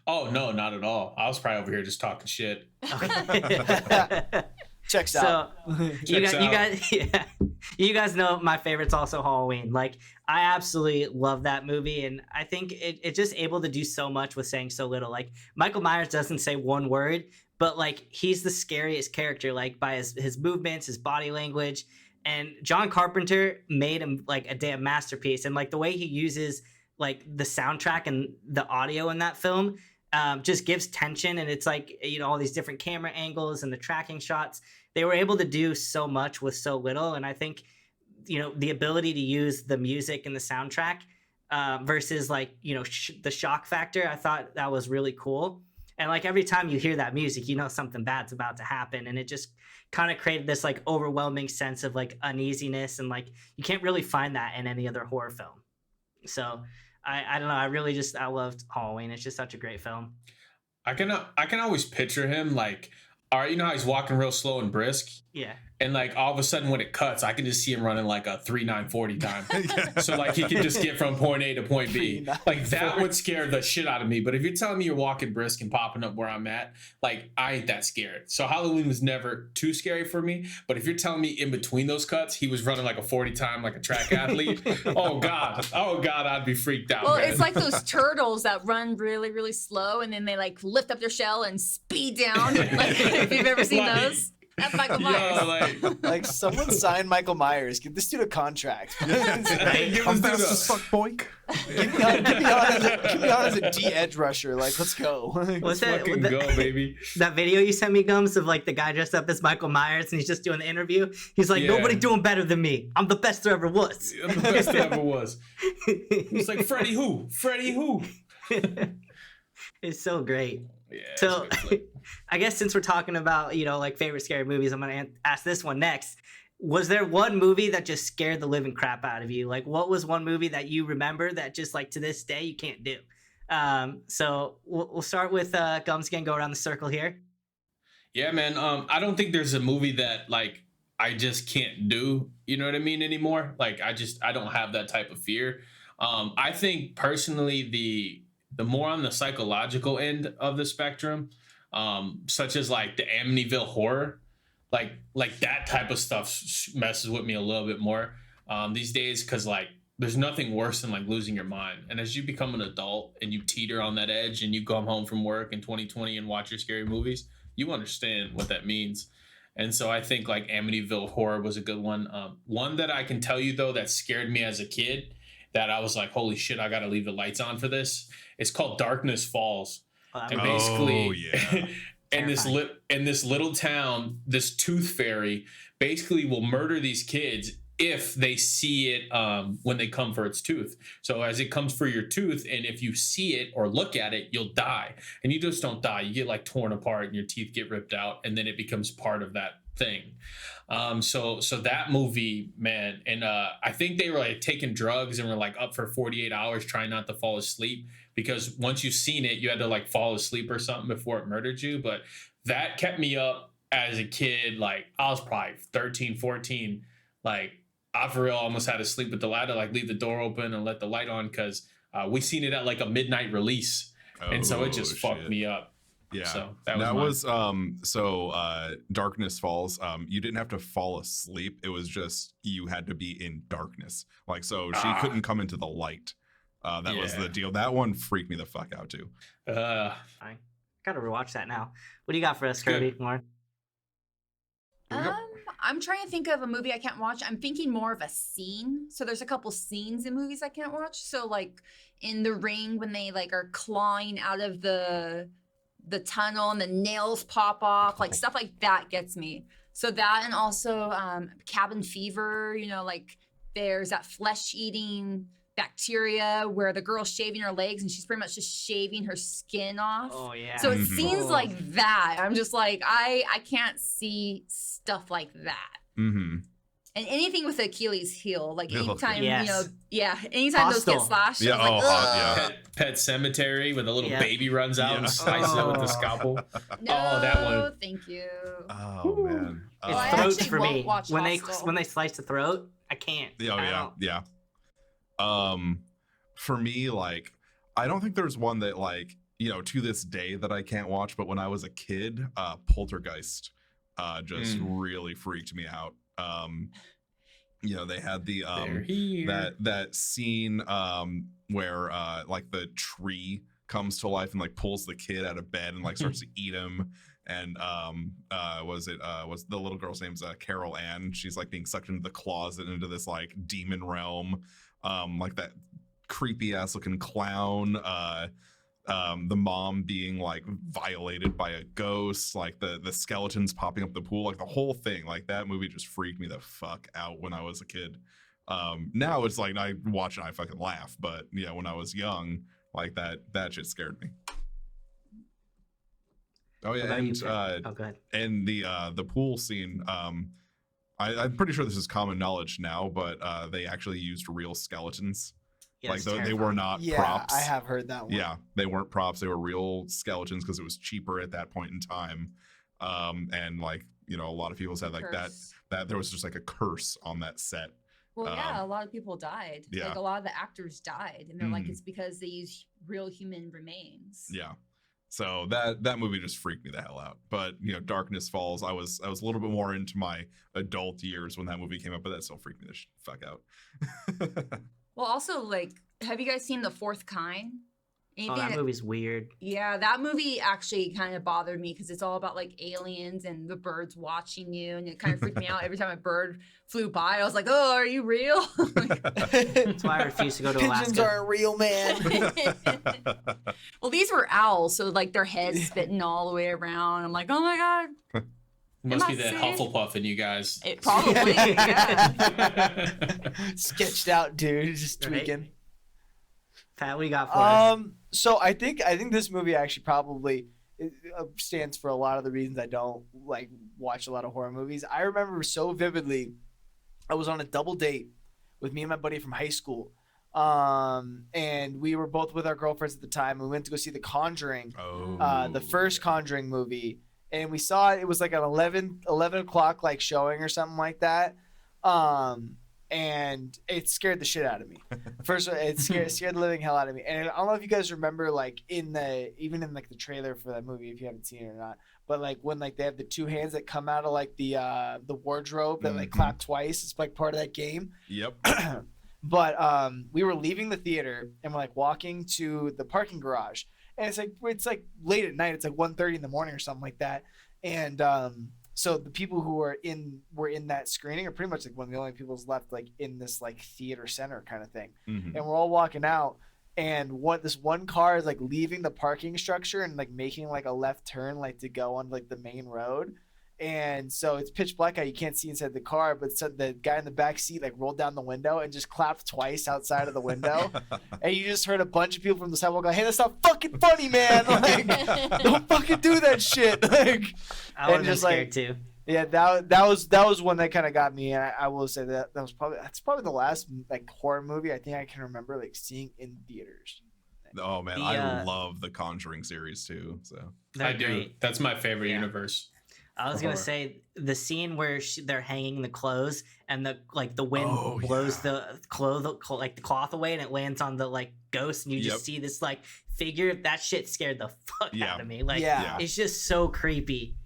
Oh, no, not at all. I was probably over here just talking shit. Okay. Checks out. You guys know my favorite's also Halloween. Like, I absolutely love that movie, and I think it's just able to do so much with saying so little. Like, Michael Myers doesn't say one word, but like he's the scariest character, like by his movements, his body language. And John Carpenter made him like a damn masterpiece, and like the way he uses like the soundtrack and the audio in that film just gives tension, and it's like, all these different camera angles and the tracking shots. They were able to do so much with so little, and I think the ability to use the music and the soundtrack versus like the shock factor, I thought that was really cool. And like every time you hear that music, something bad's about to happen, and it just kind of created this like overwhelming sense of like uneasiness, and like you can't really find that in any other horror film. So I don't know. I loved Halloween. It's just such a great film. I can always picture him like, all right, how he's walking real slow and brisk. Yeah. And like all of a sudden when it cuts, I can just see him running like a 3:9:40 time. So like he can just get from point A to point B. Like that would scare the shit out of me. But if you're telling me you're walking brisk and popping up where I'm at, like I ain't that scared. So Halloween was never too scary for me. But if you're telling me in between those cuts, he was running like a 40 time like a track athlete, oh God, I'd be freaked out. Well, man. it's like those turtles that run really, really slow, and then they like lift up their shell and speed down. Like if you've ever seen those. That's Michael Myers. Like someone signed Michael Myers. Give this dude a contract. Give this I'm dude fast a- as fuck, boink. Give me on as a D edge rusher. Like, let's go. What's Fucking go, baby. that video you sent me, Gums, of like the guy dressed up as Michael Myers and he's just doing the interview? He's like, Yeah. nobody doing better than me. I'm the best there ever was. I'm the best there ever was. It's like Freddie who? It's so great. Yeah. So it's a good flick. I guess since we're talking about, like favorite scary movies, I'm going to ask this one next. Was there one movie that just scared the living crap out of you? Like, what was one movie that you remember that just like to this day you can't do? So we'll start with Gums again, go around the circle here. Yeah, man. I don't think there's a movie that like I just can't do. You know what I mean anymore? Like I don't have that type of fear. I think personally the more on the psychological end of the spectrum, such as like the Amityville horror, like that type of stuff messes with me a little bit more these days, because like there's nothing worse than like losing your mind. And as you become an adult and you teeter on that edge and you come home from work in 2020 and watch your scary movies, you understand what that means. And so I think like Amityville horror was a good one. One that I can tell you though that scared me as a kid, that I was like, holy shit, I gotta leave the lights on for this. It's called Darkness Falls. And basically, in this little town, this tooth fairy basically will murder these kids if they see it when they come for its tooth. So as it comes for your tooth, and if you see it or look at it, you'll die. And you just don't die. You get like torn apart and your teeth get ripped out, and then it becomes part of that thing. So that movie, man, and I think they were like taking drugs and were like up for 48 hours trying not to fall asleep, because once you've seen it, you had to like fall asleep or something before it murdered you. But that kept me up as a kid. Like I was probably 13, 14. Like I for real almost had to sleep with the light, like leave the door open and let the light on, because we seen it at like a midnight release. And so it just fucked me up. Yeah, so that was Darkness Falls. You didn't have to fall asleep. It was just you had to be in darkness. Like, so she couldn't come into the light. That was the deal. That one freaked me the fuck out too. I gotta rewatch that now. What do you got for us, Kirby? More? I'm trying to think of a movie I can't watch. I'm thinking more of a scene. So there's a couple scenes in movies I can't watch. So like in The Ring, when they like are clawing out of the tunnel and the nails pop off, like stuff like that gets me. So that, and also Cabin Fever, you know, like there's that flesh-eating bacteria where the girl's shaving her legs and she's pretty much just shaving her skin off. Oh yeah. So it seems like that. I'm just like, I can't see stuff like that. Mm-hmm. And anything with Achilles heel, like anytime, Yes. you know, anytime those get slashed. Yeah, I was like, yeah. Pet Cemetery, when the little baby runs out and slices it with the scalpel. No, that one. thank you. Oh man. It's I throat actually for me. won't watch When Hostel. they slice the throat, I can't. Yeah. For me, like, I don't think there's one that, like, you know, to this day that I can't watch, but when I was a kid, Poltergeist just really freaked me out. You know, they had the that scene where like the tree comes to life and like pulls the kid out of bed and like starts to eat him. And was the little girl's name's Carol Ann. She's like being sucked into the closet into this like demon realm, like that creepy ass looking clown. The mom being like violated by a ghost, like the skeletons popping up the pool, like the whole thing. Like that movie just freaked me the fuck out when I was a kid. Now it's like I watch it, I fucking laugh, but yeah, when I was young, like that shit scared me. Oh yeah, and go ahead. And the pool scene. I'm pretty sure this is common knowledge now, but they actually used real skeletons. Yeah, Like it's they were terrifying. not Yeah, props. I have heard that one. Yeah, they weren't props. They were real skeletons because it was cheaper at that point in time. And like, you know, a lot of people said like Curse. that there was just like a curse on that set. Well, yeah, a lot of people died. yeah. Like a lot of the actors died, and they're like, Mhm. it's because they use real human remains. Yeah. So that movie just freaked me the hell out. But you know, Darkness Falls, I was a little bit more into my adult years when that movie came up, but that still freaked me the fuck out. Well, also, like, have you guys seen The Fourth Kind? Oh, that movie's weird. Yeah, that movie actually kind of bothered me because it's all about like aliens and the birds watching you, and it kind of freaked me out every time a bird flew by. I was like, "Oh, are you real?" That's why I refuse to go to Pigeons Alaska. aren't real, man. Well, these were owls, so like their heads spitting all the way around. I'm like, "Oh my god!" Must Am be I that safe? Hufflepuff in you guys. It probably. Yeah. Sketched out, dude, just Right. tweaking. Pat, what do you got for us? So I think this movie actually probably stands for a lot of the reasons I don't like watch a lot of horror movies. I remember so vividly, I was on a double date with me and my buddy from high school, and we were both with our girlfriends at the time. We went to go see The Conjuring, the first Conjuring movie, and we saw it. It was like an 11 o'clock like showing or something like that. And it scared the shit out of me. First, it scared the living hell out of me. And I don't know if you guys remember, like even in like the trailer for that movie, if you haven't seen it or not. But like when like they have the two hands that come out of like the wardrobe that like clap twice, it's like part of that game. Yep. But we were leaving the theater and we're like walking to the parking garage, and it's like late at night. It's like 1:30 in the morning or something like that. And so the people who were in that screening are pretty much like one of the only people left like in this like theater center kind of thing. Mhm. And we're all walking out, and this one car is like leaving the parking structure and like making like a left turn like to go on like the main road. And so it's pitch black out. You can't see inside the car, but so the guy in the back seat like rolled down the window and just clapped twice outside of the window. And you just heard a bunch of people from the sidewalk go, "Hey, that's not fucking funny, man! Like, don't fucking do that shit!" Like, I would have been just, scared like, too. yeah, that was one that kind of got me. And I will say that's probably the last like horror movie I think I can remember like seeing in theaters. Oh man, I love the Conjuring series too. So They're I do. great. That's my favorite Yeah. universe. I was for gonna horror. say the scene where they're hanging the clothes and the wind blows the cloth away and it lands on the like ghost and you just see this like figure. That shit scared the fuck out of me. Like it's just so creepy.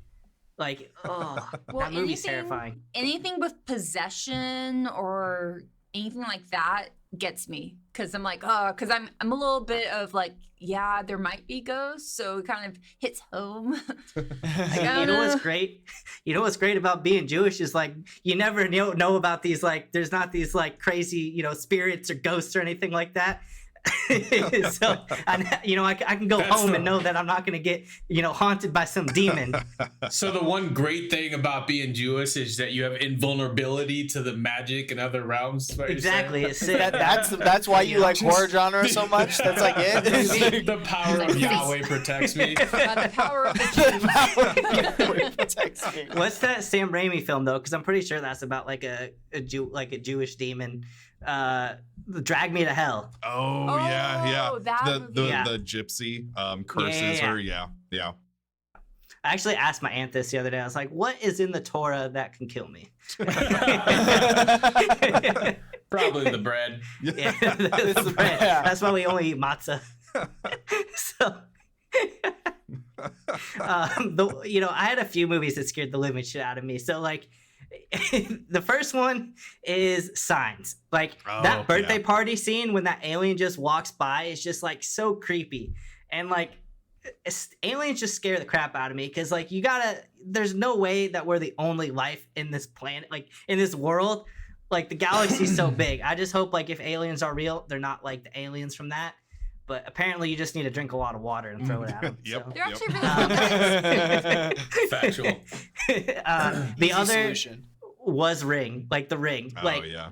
Like that movie's terrifying. Anything with possession or anything like that gets me because I'm like, because I'm a little bit of like, yeah, there might be ghosts, so it kind of hits home. You know what's great? You know what's great about being Jewish is like you never know about these like there's not these like crazy spirits or ghosts or anything like that. So I can go home and know that I'm not gonna get haunted by some demon. So the one great thing about being Jewish is that you have invulnerability to the magic and other realms. Exactly. It's sick. That's why you like horror genre so much. That's like it. The power of Yahweh protects me. The power of the Yahweh protects me. What's that Sam Raimi film though? Because I'm pretty sure that's about like a Jewish demon. Drag Me to Hell. Oh yeah. That The gypsy curses her. Yeah. I actually asked my aunt this the other day. I was like, "What is in the Torah that can kill me?" Probably the bread. Yeah, that's the bread. That's why we only eat matzah. So, I had a few movies that scared the living shit out of me. So, like, the first one is Signs. Like that birthday party scene when that alien just walks by is just like so creepy, and like aliens just scare the crap out of me because like there's no way that we're the only life in this planet, like in this world. Like the galaxy's so big. I just hope like if aliens are real, they're not like the aliens from that. But apparently you just need to drink a lot of water and throw it at them. They're actually really Factual. The other solution was Ring, like The Ring. Oh like, yeah.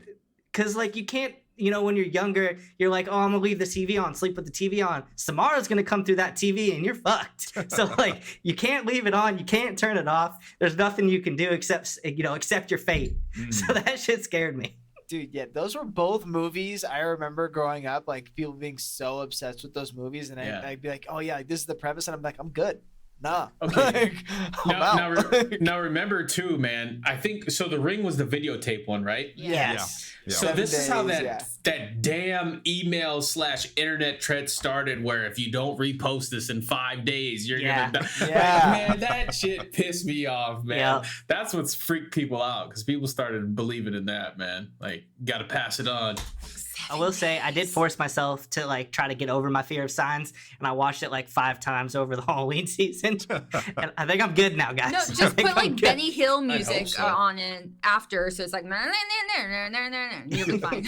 Because like you can't, when you're younger, you're like, oh, I'm gonna leave the TV on, sleep with the TV on. Samara's gonna come through that TV and you're fucked. So like you can't leave it on, you can't turn it off. There's nothing you can do except accept your fate. So that shit scared me. Dude, yeah, those were both movies I remember growing up, like people being so obsessed with those movies, and I'd be like, oh yeah, like, this is the premise, and I'm like, I'm good. Nah. Okay. Like, Now remember too, man. I think so. The Ring was the videotape one, right? Yes. Yeah. So 7 this is how days, that damn email/internet trend started. Where if you don't repost this in 5 days, you're gonna die. Yeah. Like, man, that shit pissed me off, man. Yeah. That's what's freaked people out because people started believing in that, man. Like, got to pass it on. I will say I did force myself to like try to get over my fear of Signs, and I watched it like 5 times over the Halloween season. And I think I'm good now, guys. No, just put like Benny Hill music so. on it after, so it's like you'll be fine.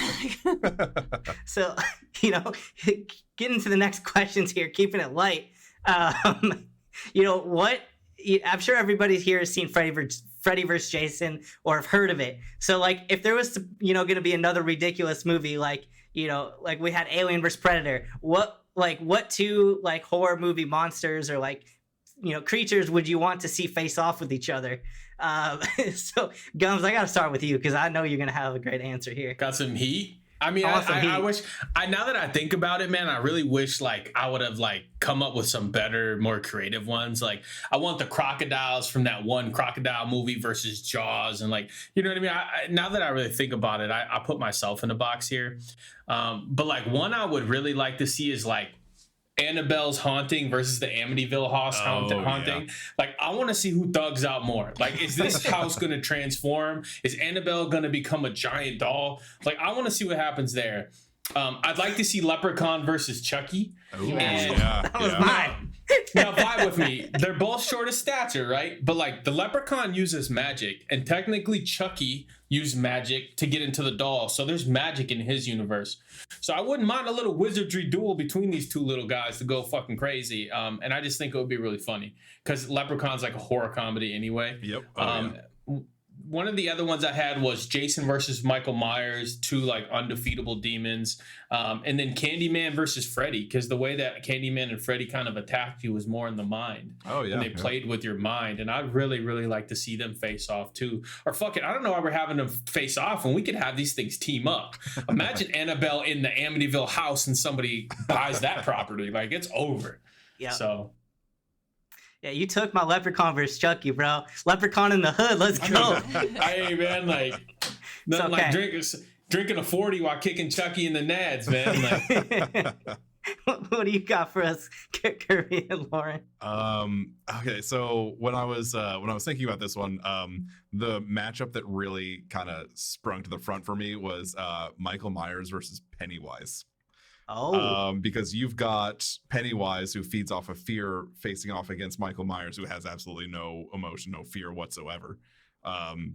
So, getting to the next questions here, keeping it light. What? I'm sure everybody here has seen Freddy vs. Jason or have heard of it. So, like, if there was, going to be another ridiculous movie, like we had Alien vs. Predator, what two, like, horror movie monsters or, like, creatures would you want to see face off with each other? So, Gums, I got to start with you because I know you're going to have a great answer here. Got some heat. I mean, Awesome I heat. wish. Now that I think about it, man, I really wish like I would have like come up with some better, more creative ones. Like I want the crocodiles from that one crocodile movie versus Jaws, and like you know what I mean. Now that I really think about it, I put myself in a box here. But like one I would really like to see is like Annabelle's haunting versus the Amityville house haunting. Yeah. Like, I want to see who thugs out more. Like, is this house going to transform? Is Annabelle going to become a giant doll? Like, I want to see what happens there. I'd like to see Leprechaun versus Chucky. Ooh, And- That was mine. Now, vibe with me. They're both short of stature, right? But like the Leprechaun uses magic, and technically Chucky use magic to get into the doll. So there's magic in his universe. So I wouldn't mind a little wizardry duel between these two little guys to go fucking crazy. And I just think it would be really funny because Leprechaun's like a horror comedy anyway. Yep. One of the other ones I had was Jason versus Michael Myers, two like undefeatable demons. And then Candyman versus Freddy, because the way that Candyman and Freddy kind of attacked you was more in the mind. Oh, yeah. And they played with your mind. And I'd really, really like to see them face off too. Or fuck it, I don't know why we're having them face off when we could have these things team up. Imagine Annabelle in the Amityville house and somebody buys that property. Like, it's over. Yeah. So... yeah, you took my Leprechaun versus Chucky, bro. Leprechaun in the hood, let's go. Hey, man, like, nothing like drinking a 40 while kicking Chucky in the nads, man. Like, what do you got for us, Kirby and Lauren? Okay, so when I was thinking about this one, the matchup that really kind of sprung to the front for me was Michael Myers versus Pennywise. Oh, because you've got Pennywise, who feeds off of fear, facing off against Michael Myers, who has absolutely no emotion, no fear whatsoever.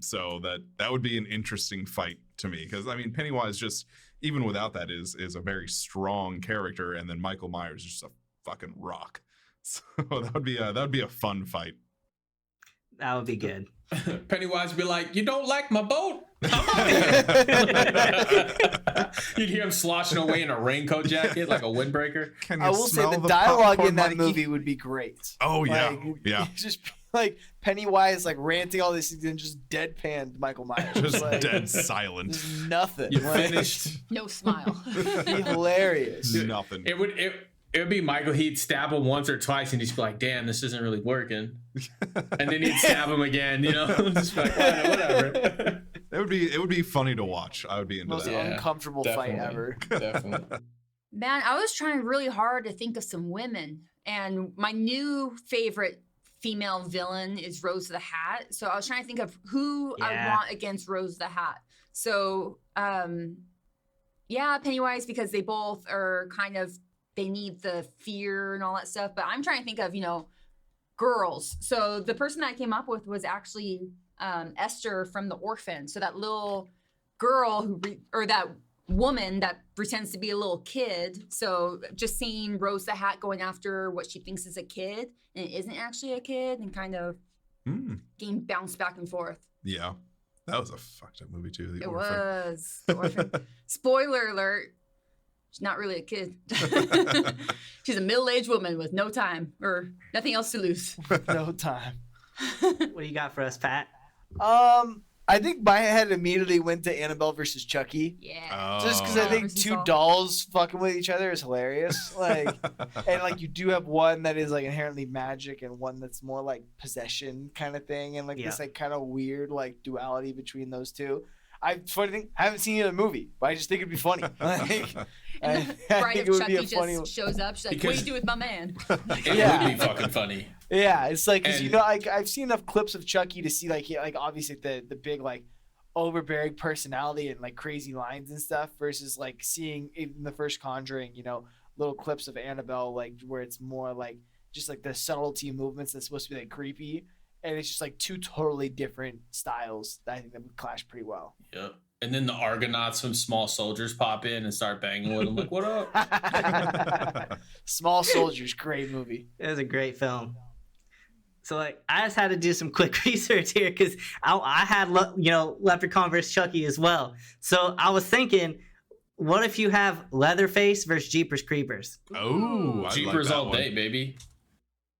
So that would be an interesting fight to me, because I mean, Pennywise, just even without that, is a very strong character, and then Michael Myers is just a fucking rock. So that would be a fun fight. that would be good. Pennywise would be like, "You don't like my boat? I'm out here." You'd hear him sloshing away in a raincoat jacket like a windbreaker. Can you I will say smell the dialogue popcorn, in that Mikey? movie would be great. Oh yeah, Like, yeah. Just like Pennywise like ranting all this and just deadpanned Michael Myers. Just like, dead silent. just nothing. You Like, finished. No smile. it'd be hilarious. Nothing. It would be Michael. He'd stab him once or twice, and he'd just be like, "Damn, this isn't really working." And then he'd stab him again. You know, just be like, whatever. It would be funny to watch. I would be into Most that. Yeah, uncomfortable fight definitely. ever. Definitely. Man, I was trying really hard to think of some women, and my new favorite female villain is Rose the Hat. So I was trying to think of who I Yeah. want against Rose the Hat. So, yeah, Pennywise, because they both are kind of, they need the fear and all that stuff. But I'm trying to think of, girls. So the person that I came up with was actually Esther from The Orphan. So that little girl or that woman that pretends to be a little kid. So just seeing Rose the Hat going after what she thinks is a kid and it isn't actually a kid, and kind of getting bounced back and forth. Yeah, that was a fucked up movie too. The It Orphan. was The Orphan. Spoiler alert. She's not really a kid. She's a middle-aged woman with no time or nothing else to lose. No time. What do you got for us, Pat? I think my head immediately went to Annabelle versus Chucky. Yeah. Just because I Oh. think Versus two Saw. dolls fucking with each other is hilarious. Like, and like you do have one that is like inherently magic and one that's more like possession kind of thing, and like this like kind of weird like duality between those two. Funny thing, I haven't seen the movie, but I just think it'd be funny. Like, And the I bride think of it would be Chucky a funny just shows up. She's like, Because- what do you do with my man? It Yeah. would be fucking funny. Yeah, it's like 'cause, And- I've seen enough clips of Chucky to see like obviously the big like overbearing personality and like crazy lines and stuff versus like seeing in the first Conjuring, little clips of Annabelle like where it's more like just like the subtlety movements that's supposed to be like creepy, and it's just like two totally different styles that I think that would clash pretty well. Yep. And then the Argonauts from Small Soldiers pop in and start banging with them. Like, what up? Small Soldiers, great movie. It was a great film. So like, I just had to do some quick research here because I had Leprechaun versus Chucky as well. So I was thinking, what if you have Leatherface versus Jeepers Creepers? Oh, I Jeepers like that all one. day, baby.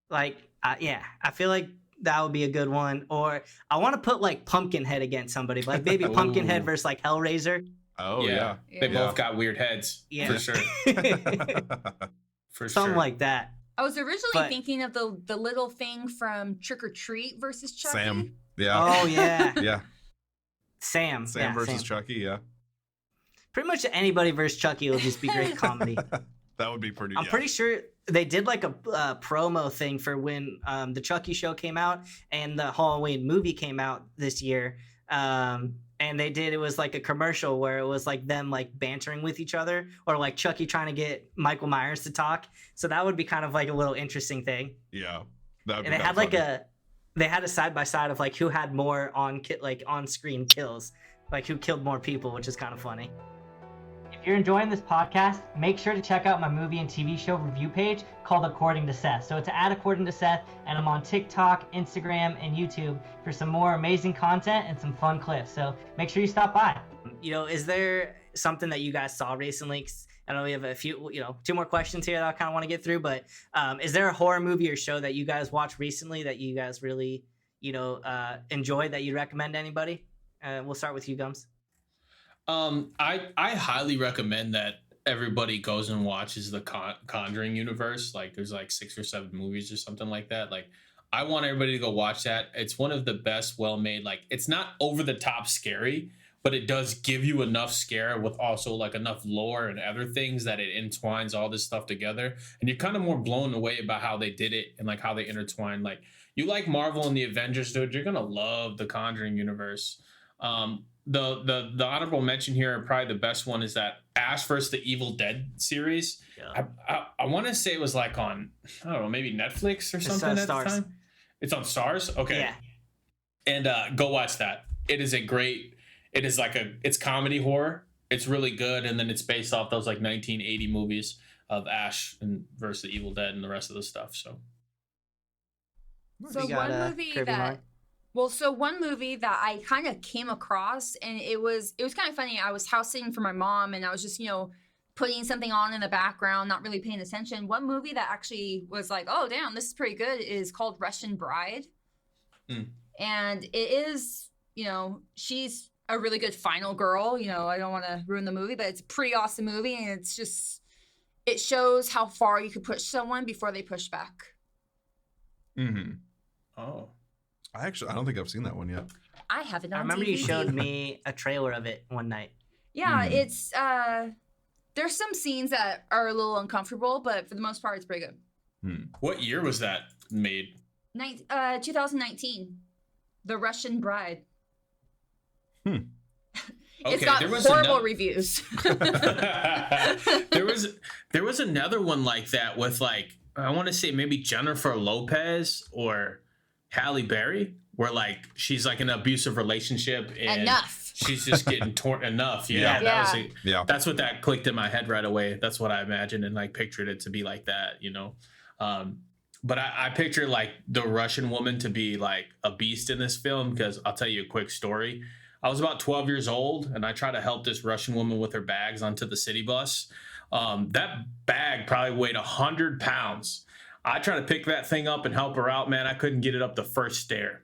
Like, yeah, I feel like that would be a good one. Or I want to put like Pumpkinhead against somebody, like maybe Pumpkinhead Ooh. versus like Hellraiser. Oh yeah. They Yeah. both got weird heads. Yeah. For sure. For Something sure. like that. I was originally But- thinking of the little thing from Trick or Treat versus Chucky. Sam. Yeah. Oh yeah, Yeah. Sam. Sam yeah, versus Sam. Chucky. Yeah. Pretty much anybody versus Chucky will just be great comedy. That would be pretty. I'm yeah. pretty sure they did like a promo thing for when the Chucky show came out and the Halloween movie came out this year. And it was like a commercial where it was like them like bantering with each other, or like Chucky trying to get Michael Myers to talk. So that would be kind of like a little interesting thing. Yeah. That would And be they had kinda like they had a side by side of like who had more on screen kills. like who killed more people, which is kind of funny. If you're enjoying this podcast, make sure to check out my movie and TV show review page called According to Seth. So it's at According to Seth, and I'm on TikTok, Instagram, and YouTube for some more amazing content and some fun clips. So make sure you stop by. You know, is there something that you guys saw recently? 'Cause I know we have a few, you know, 2 more questions here that I kind of want to get through, but is there a horror movie or show that you guys watched recently that you guys really, you know, enjoyed that you'd recommend to anybody? We'll start with you, Gums. I highly recommend that everybody goes and watches the Conjuring universe. Like there's like 6 or 7 movies or something like that. Like I want everybody to go watch that. It's one of the best well-made, like it's not over the top scary, but it does give you enough scare with also like enough lore and other things that it entwines all this stuff together. And you're kind of more blown away about how they did it and like how they intertwine. Like you like Marvel and the Avengers, dude, you're going to love the Conjuring universe. The honorable mention here, and probably the best one, is that Ash vs. the Evil Dead series. Yeah. I want to say it was like on, I don't know, maybe Netflix or something at the time. It's on Stars? Okay. Yeah. And go watch that. It's comedy horror. It's really good. And then it's based off those like 1980 movies of Ash and versus the Evil Dead and the rest of the stuff. So one movie that I kind of came across, and it was kind of funny. I was house sitting for my mom, and I was just, you know, putting something on in the background, not really paying attention. One movie that actually was like, oh damn, this is pretty good, is called Russian Bride. And it is, you know, she's a really good final girl. You know, I don't want to ruin the movie, but it's a pretty awesome movie, and it's just, it shows how far you could push someone before they push back. Oh. I don't think I've seen that one yet. I have it on I remember DVD. you showed me a trailer of it one night. Yeah, it's there's some scenes that are a little uncomfortable, but for the most part, it's pretty good. What year was that made? 2019. The Russian Bride. It's Okay, got there was horrible reviews. there was another one like that with like, I want to say maybe Jennifer Lopez or Halle Berry, where like she's like in an abusive relationship and Enough. she's just getting torn enough. That's what that clicked in my head right away. That's what I imagined and like pictured it to be like that, you know. But I picture like the Russian woman to be like a beast in this film, because I'll tell you a quick story. I was about 12 years old and I tried to help this Russian woman with her bags onto the city bus. That bag probably weighed 100 pounds. I tried to pick that thing up and help her out, man. I couldn't get it up the first stair.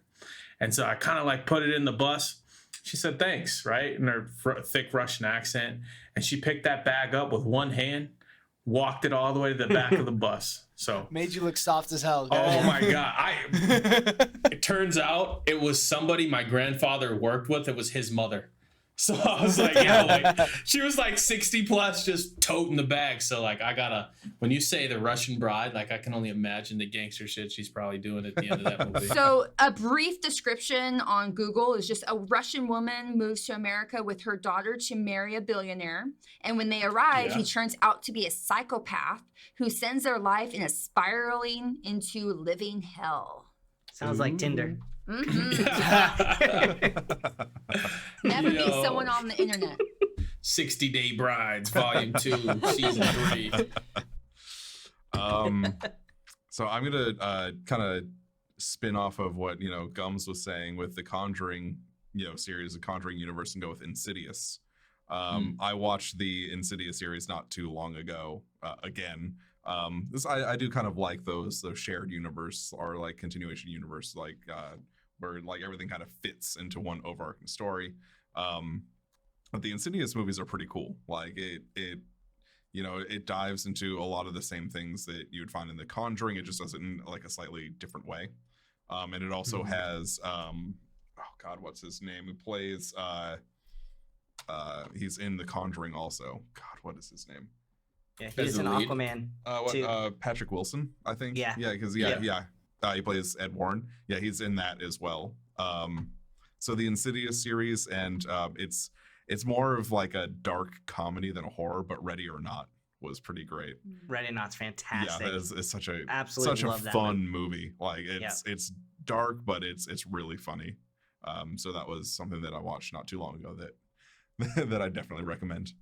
And so I kind of like put it in the bus. She said, thanks, right? In her thick Russian accent. And she picked that bag up with one hand, walked it all the way to the back of the bus. So made you look soft as hell. Oh my God. It turns out it was somebody my grandfather worked with. It was his mother. So I was like, yeah, like she was like 60 plus, just toting the bag. So like, when you say the Russian Bride, like I can only imagine the gangster shit she's probably doing at the end of that movie. So a brief description on Google is just: a Russian woman moves to America with her daughter to marry a billionaire. And when they arrive, he turns out to be a psychopath who sends their life in a spiraling into living hell. Sounds like Tinder. Never meet someone on the internet. 60 Day Brides, Volume 2, Season 3. So I'm gonna kind of spin off of what Gums was saying with the Conjuring series, the Conjuring universe, and go with Insidious. I watched the Insidious series not too long ago again. I do kind of like those shared universe or like continuation universe, like where like everything kind of fits into one overarching story. But the Insidious movies are pretty cool. Like it dives into a lot of the same things that you would find in The Conjuring. It just does it in like a slightly different way. And it also has oh God, what's his name? Who plays he's in The Conjuring also. God, what is his name? Yeah, he's an Aquaman. Patrick Wilson, I think. Yeah. Yeah, because he plays Ed Warren. Yeah, he's in that as well. So the Insidious series, and it's more of like a dark comedy than a horror, but Ready or Not was pretty great. Ready or Not's fantastic. Yeah, it's such a absolutely such a fun movie. Like it's dark, but it's really funny. So that was something that I watched not too long ago that that I definitely recommend.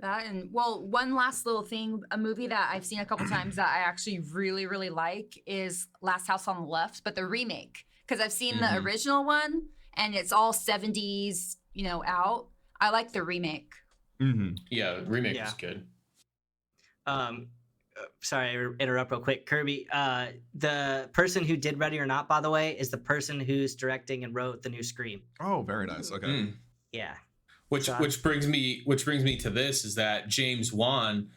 That and well, one last little thing, a movie that I've seen a couple times that I actually really, really like is Last House on the Left, but the remake. Because I've seen the original one and it's all 70s, out. I like the remake. Yeah, the remake is good. Sorry, I interrupt real quick. Kirby, the person who did Ready or Not, by the way, is the person who's directing and wrote the new Scream. Oh, very nice. Okay. Yeah. Which brings me to this is that James Wan,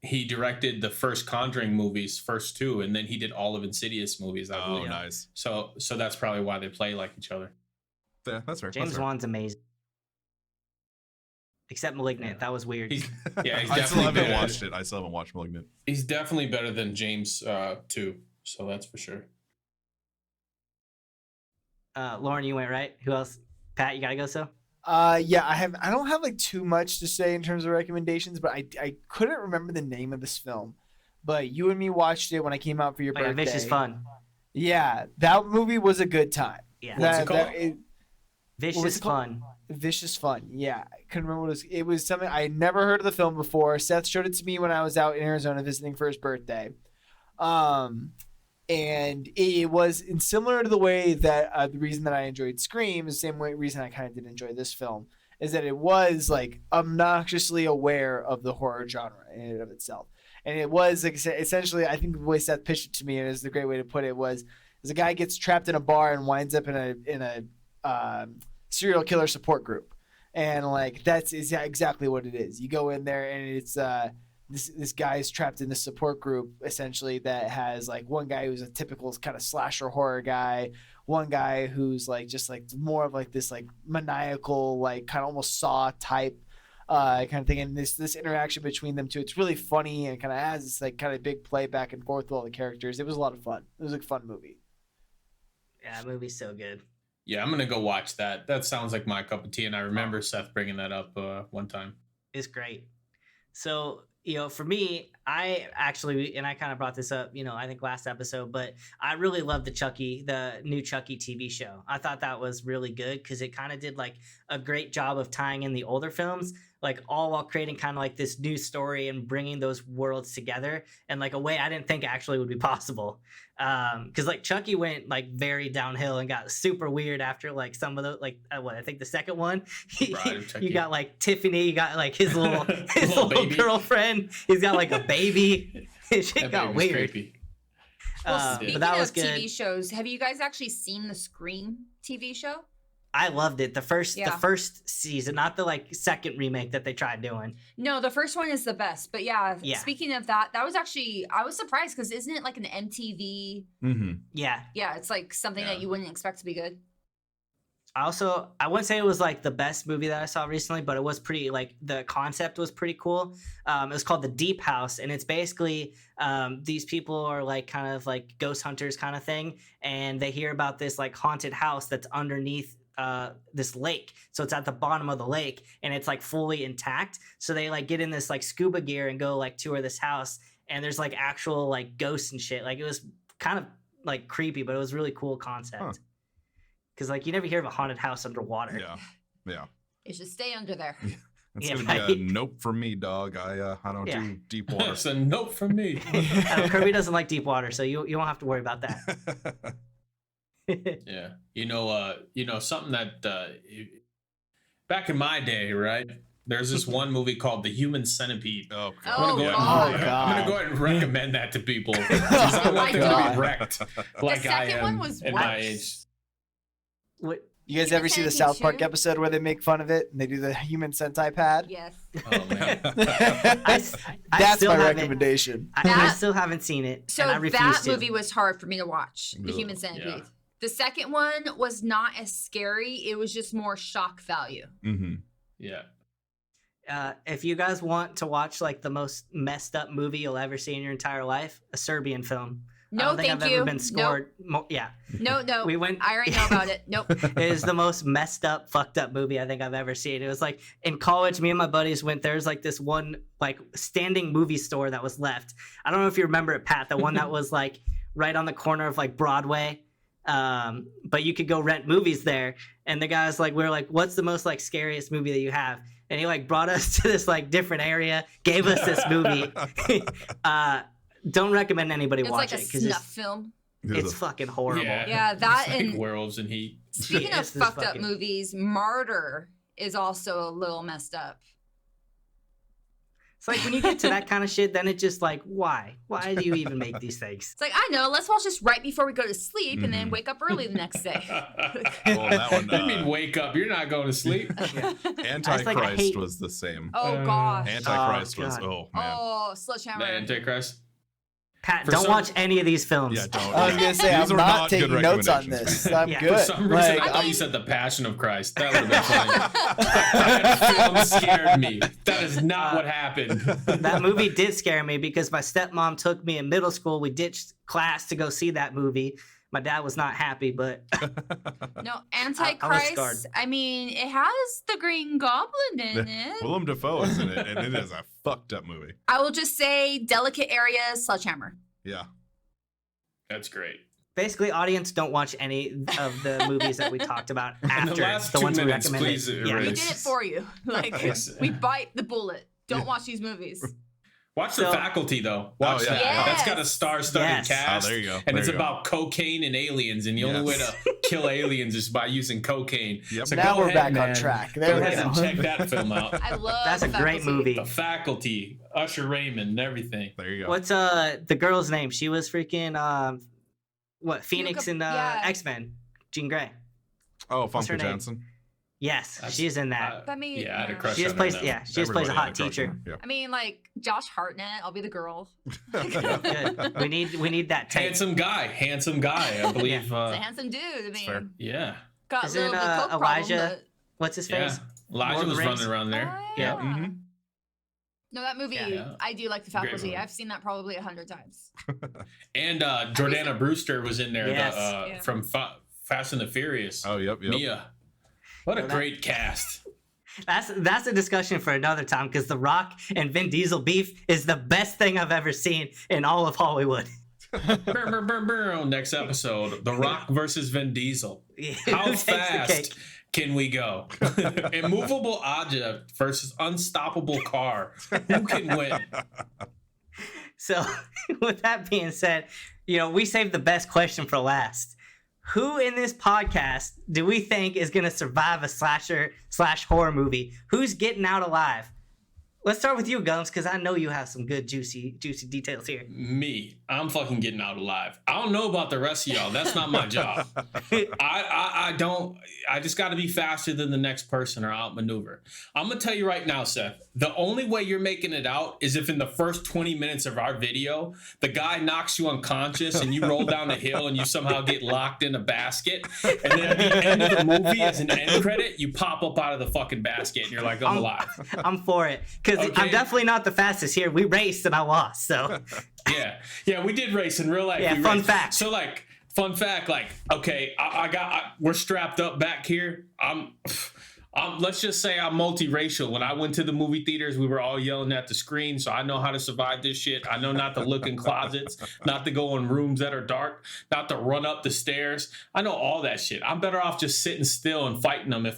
he directed the first Conjuring movies, first two, and then he did all of Insidious movies. I believe. Nice. So that's probably why they play like each other. Yeah, that's fair. James Wan's amazing. Except Malignant, that was weird. He's I still haven't watched it. I still haven't watched Malignant. He's definitely better than James too. So that's for sure. Lauren, you went right. Who else? Pat, you gotta go. So. Yeah, I don't have like too much to say in terms of recommendations, but I couldn't remember the name of this film. But you and me watched it when I came out for your birthday. Vicious Fun. Yeah, that movie was a good time. Yeah. What's it called? Vicious Fun. Vicious Fun. Yeah, I couldn't remember what it was. It was something I had never heard of the film before. Seth showed it to me when I was out in Arizona visiting for his birthday. And it was similar to the way that the reason that I enjoyed Scream is the same reason I kind of did enjoy this film, is that it was like obnoxiously aware of the horror genre in and of itself. And it was like, essentially, I think the way Seth pitched it to me, and is the great way to put it, was a guy gets trapped in a bar and winds up in a serial killer support group. And like that's exactly what it is. You go in there and it's this guy's trapped in this support group essentially that has like one guy who's a typical kind of slasher horror guy, one guy who's like just like more of like this like maniacal like kind of almost Saw type kind of thing, and this interaction between them two, it's really funny and kind of has this like kind of big play back and forth with all the characters. It was a lot of fun. It was a fun movie. Yeah, that movie's so good. Yeah, I'm gonna go watch that. That sounds like my cup of tea, and I remember Seth bringing that up one time. It's great. So, for me, I actually, and I kind of brought this up, I think last episode, but I really love the new Chucky TV show. I thought that was really good because it kind of did like a great job of tying in the older films, like all while creating kind of like this new story and bringing those worlds together in like a way I didn't think actually would be possible. Because like Chucky went like very downhill and got super weird after like some of the I think the second one, you got like Tiffany, you got like his little little girlfriend, he's got like a baby. Shit got weird. Well, speaking but that was of good. TV shows, have you guys actually seen the Scream TV show? I loved it. The first season, not the like second remake that they tried doing. No, the first one is the best. But yeah. Speaking of that was actually, I was surprised because isn't it like an MTV? Mm-hmm. Yeah. Yeah, it's like something that you wouldn't expect to be good. I wouldn't say it was like the best movie that I saw recently, but it was pretty, like the concept was pretty cool. It was called The Deep House, and it's basically these people are like kind of like ghost hunters kind of thing, and they hear about this like haunted house that's underneath this lake. So it's at the bottom of the lake and it's like fully intact. So they like get in this like scuba gear and go like tour this house, and there's like actual like ghosts and shit. Like it was kind of like creepy, but it was really cool concept. Because like you never hear of a haunted house underwater. Yeah. It should stay under there. It's gonna be a nope from me, dog. I don't do deep water. It's a nope from me. Kirby doesn't like deep water, so you won't have to worry about that. Yeah, something that back in my day, right? There's this one movie called The Human Centipede. Oh, I'm gonna go ahead and recommend that to people because I want them to be wrecked like I am at my age. What? You guys ever see the South Park episode where they make fun of it and they do the Human Centipede? Yes. Oh man, that's my recommendation. I still haven't seen it. So and I refuse that movie was hard for me to watch. The Human Centipede. Yeah. The second one was not as scary. It was just more shock value. Mm-hmm. Yeah. If you guys want to watch like the most messed up movie you'll ever see in your entire life, a Serbian film. No, I don't think thank I've you. ever been scored. Nope. Yeah. No. We went. I already know about it. Nope. It is the most messed up, fucked up movie I think I've ever seen. It was like in college, me and my buddies went. There's like this one like standing movie store that was left. I don't know if you remember it, Pat. The one that was like right on the corner of like Broadway. but you could go rent movies there. And the guy's like, we're like, what's the most like scariest movie that you have? And he like brought us to this like different area, gave us this movie. Don't recommend anybody It's watch like a it because snuff film. it's fucking horrible. Yeah, that it's like and werewolves and heat. speaking of It's this fucked up fucking- movies, Martyr is also a little messed up. It's like when you get to that kind of shit, then it's just like, why? Why do you even make these things? It's like, I know, let's watch this right before we go to sleep and then Mhm. wake up early the next day. Well, that one, I mean, wake up. You're not going to sleep. Antichrist hate- was the same. Oh gosh. Antichrist Oh, was, God. oh man. Oh, Sledgehammer. The Antichrist. Pat, For don't some- watch any of these films. Yeah, don't. I was gonna say These I'm are not good taking notes on recommendations. this. I'm Yeah. good. For some reason, Like, I thought you said the Passion of Christ. That would have been funny. That film scared me. That is not what happened. That movie did scare me because my stepmom took me in middle school. We ditched class to go see that movie. My dad was not happy, but No, scarred. Antichrist. I mean, it has the Green Goblin in it. Willem Dafoe is in it, and it is a fucked up movie. I will just say, delicate areas, Sledgehammer. Yeah. That's great. basically, audience, don't watch any of the movies that we talked about In after the last the 2 ones we minutes, recommended. please Yeah. We erase. did it for you. Like Yes. we bite the bullet. Don't watch these movies. Watch The So- Faculty, though. Watch yeah. that. Yes. That's got a star-studded Yes. cast. Oh, there you go. And There it's you go. about cocaine and aliens, and the only way Yes. to kill aliens is by using cocaine. Yep. So Now go we're ahead, back man. on track. Go There we ahead and go. check that film out. I love That's a The great Faculty. movie. The Faculty, Usher Raymond, and everything. There you go. What's the girl's name? She was freaking Phoenix in yeah. X-Men. Jean Grey. Oh, What's her Funker name? Johnson. Yes, That's- she's in that. That made- yeah, I had a yeah. crush She just on plays her. yeah, she just plays a Everybody hot had crush on teacher. her. I mean, like Josh Hartnett. I'll be the girl. Good. We need that tape. Handsome guy, I believe. He's a handsome dude. I mean, fair. Yeah, got a Isn't, little bit of coke Elijah- problem, What's his yeah. face? Elijah Lord of was the Rings? running around but there. Yeah. Mhm. No, that movie, Yeah. I do like The Great Faculty. movie. I've seen that probably 100 times. And Jordana Brewster was in there Yes. Yeah. from Fast and the Furious. Oh, yep. Mia. What a Well, that- great cast. That's a discussion for another time because The Rock and Vin Diesel beef is the best thing I've ever seen in all of Hollywood. Next episode, The Rock versus Vin Diesel. How Who takes the fast cake? can we go? Immovable object versus unstoppable car. Who can win? So, with that being said, we saved the best question for last. Who in this podcast do we think is going to survive a slasher/horror movie? Who's getting out alive? Let's start with you, Gums, because I know you have some good juicy details here. Me. I'm fucking getting out alive. I don't know about the rest of y'all. That's not my job. I don't. I just got to be faster than the next person or outmaneuver. I'm gonna tell you right now, Seth. The only way you're making it out is if in the first 20 minutes of our video, the guy knocks you unconscious and you roll down the hill and you somehow get locked in a basket, and then at the end of the movie, as an end credit, you pop up out of the fucking basket and you're like, I'm alive. I'm for it because I'm Okay. definitely not the fastest here. We raced and I lost, so Yeah, we did race in real life. Yeah, we fun raced. fact. So fun fact, okay, we're strapped up back here. Let's just say I'm multiracial. When I went to the movie theaters, we were all yelling at the screen, so I know how to survive this shit. I know not to look in closets, not to go in rooms that are dark, not to run up the stairs. I know all that shit. I'm better off just sitting still and fighting them. If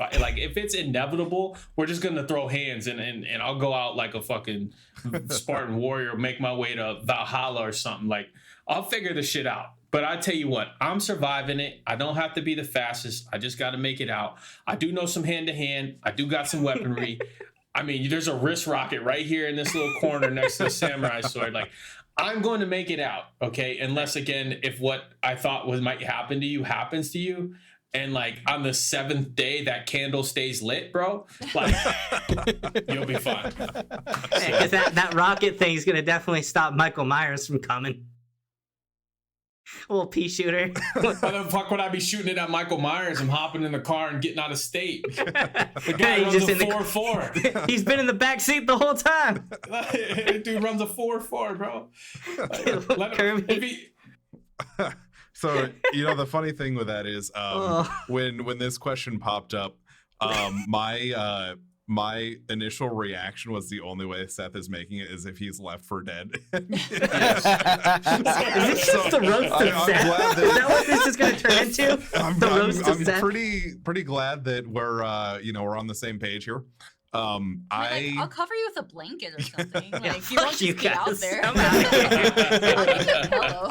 it's inevitable, we're just gonna throw hands and I'll go out like a fucking Spartan warrior, make my way to Valhalla or something. Like, I'll figure the shit out. But I tell you what, I'm surviving it. I don't have to be the fastest. I just got to make it out. I do know some hand-to-hand. I do got some weaponry. I mean, there's a wrist rocket right here in this little corner next to the samurai sword. Like, I'm going to make it out, okay? Unless, again, if what I thought might happen to you happens to you, and on the 7th day that candle stays lit, bro, you'll be fine. because that rocket thing is gonna definitely stop Michael Myers from coming. Little pea shooter. Why the fuck would I be shooting it at Michael Myers? I'm hopping in the car and getting out of state. The guy He's runs just a in the- 4-4. He's been in the back seat the whole time. Dude runs a 4-4, bro. Let him, Kirby. if he, So the funny thing with that is Oh. when this question popped up, my my initial reaction was the only way Seth is making it is if he's Left for Dead. Is it just the roast of I'm Seth? glad Is that what this is going to turn into? The roast of Seth? pretty glad that we're we're on the same page here. I'll cover you with a blanket or something. Like, Yeah, you won't fuck you just be out guys. there. I'm out of here. I'll give you a pillow.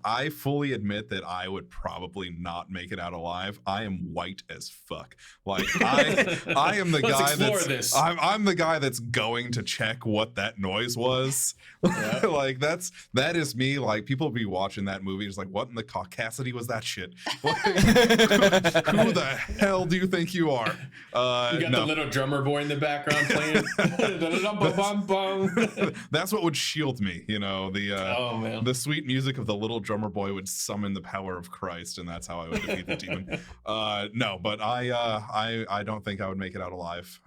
I fully admit that I would probably not make it out alive. I am white as fuck. Like I am the Let's guy explore that's this. I'm the guy that's going to check what that noise was. Yeah. Like that is me. Like people be watching that movie, just like, what in the caucasity was that shit? Like, who the hell do you think you are? You got the little drummer boy in the background playing. That's what would shield me, Oh man. the sweet music of the little drummer boy would summon the power of Christ, and that's how I would defeat the demon. No, but I don't think I would make it out alive.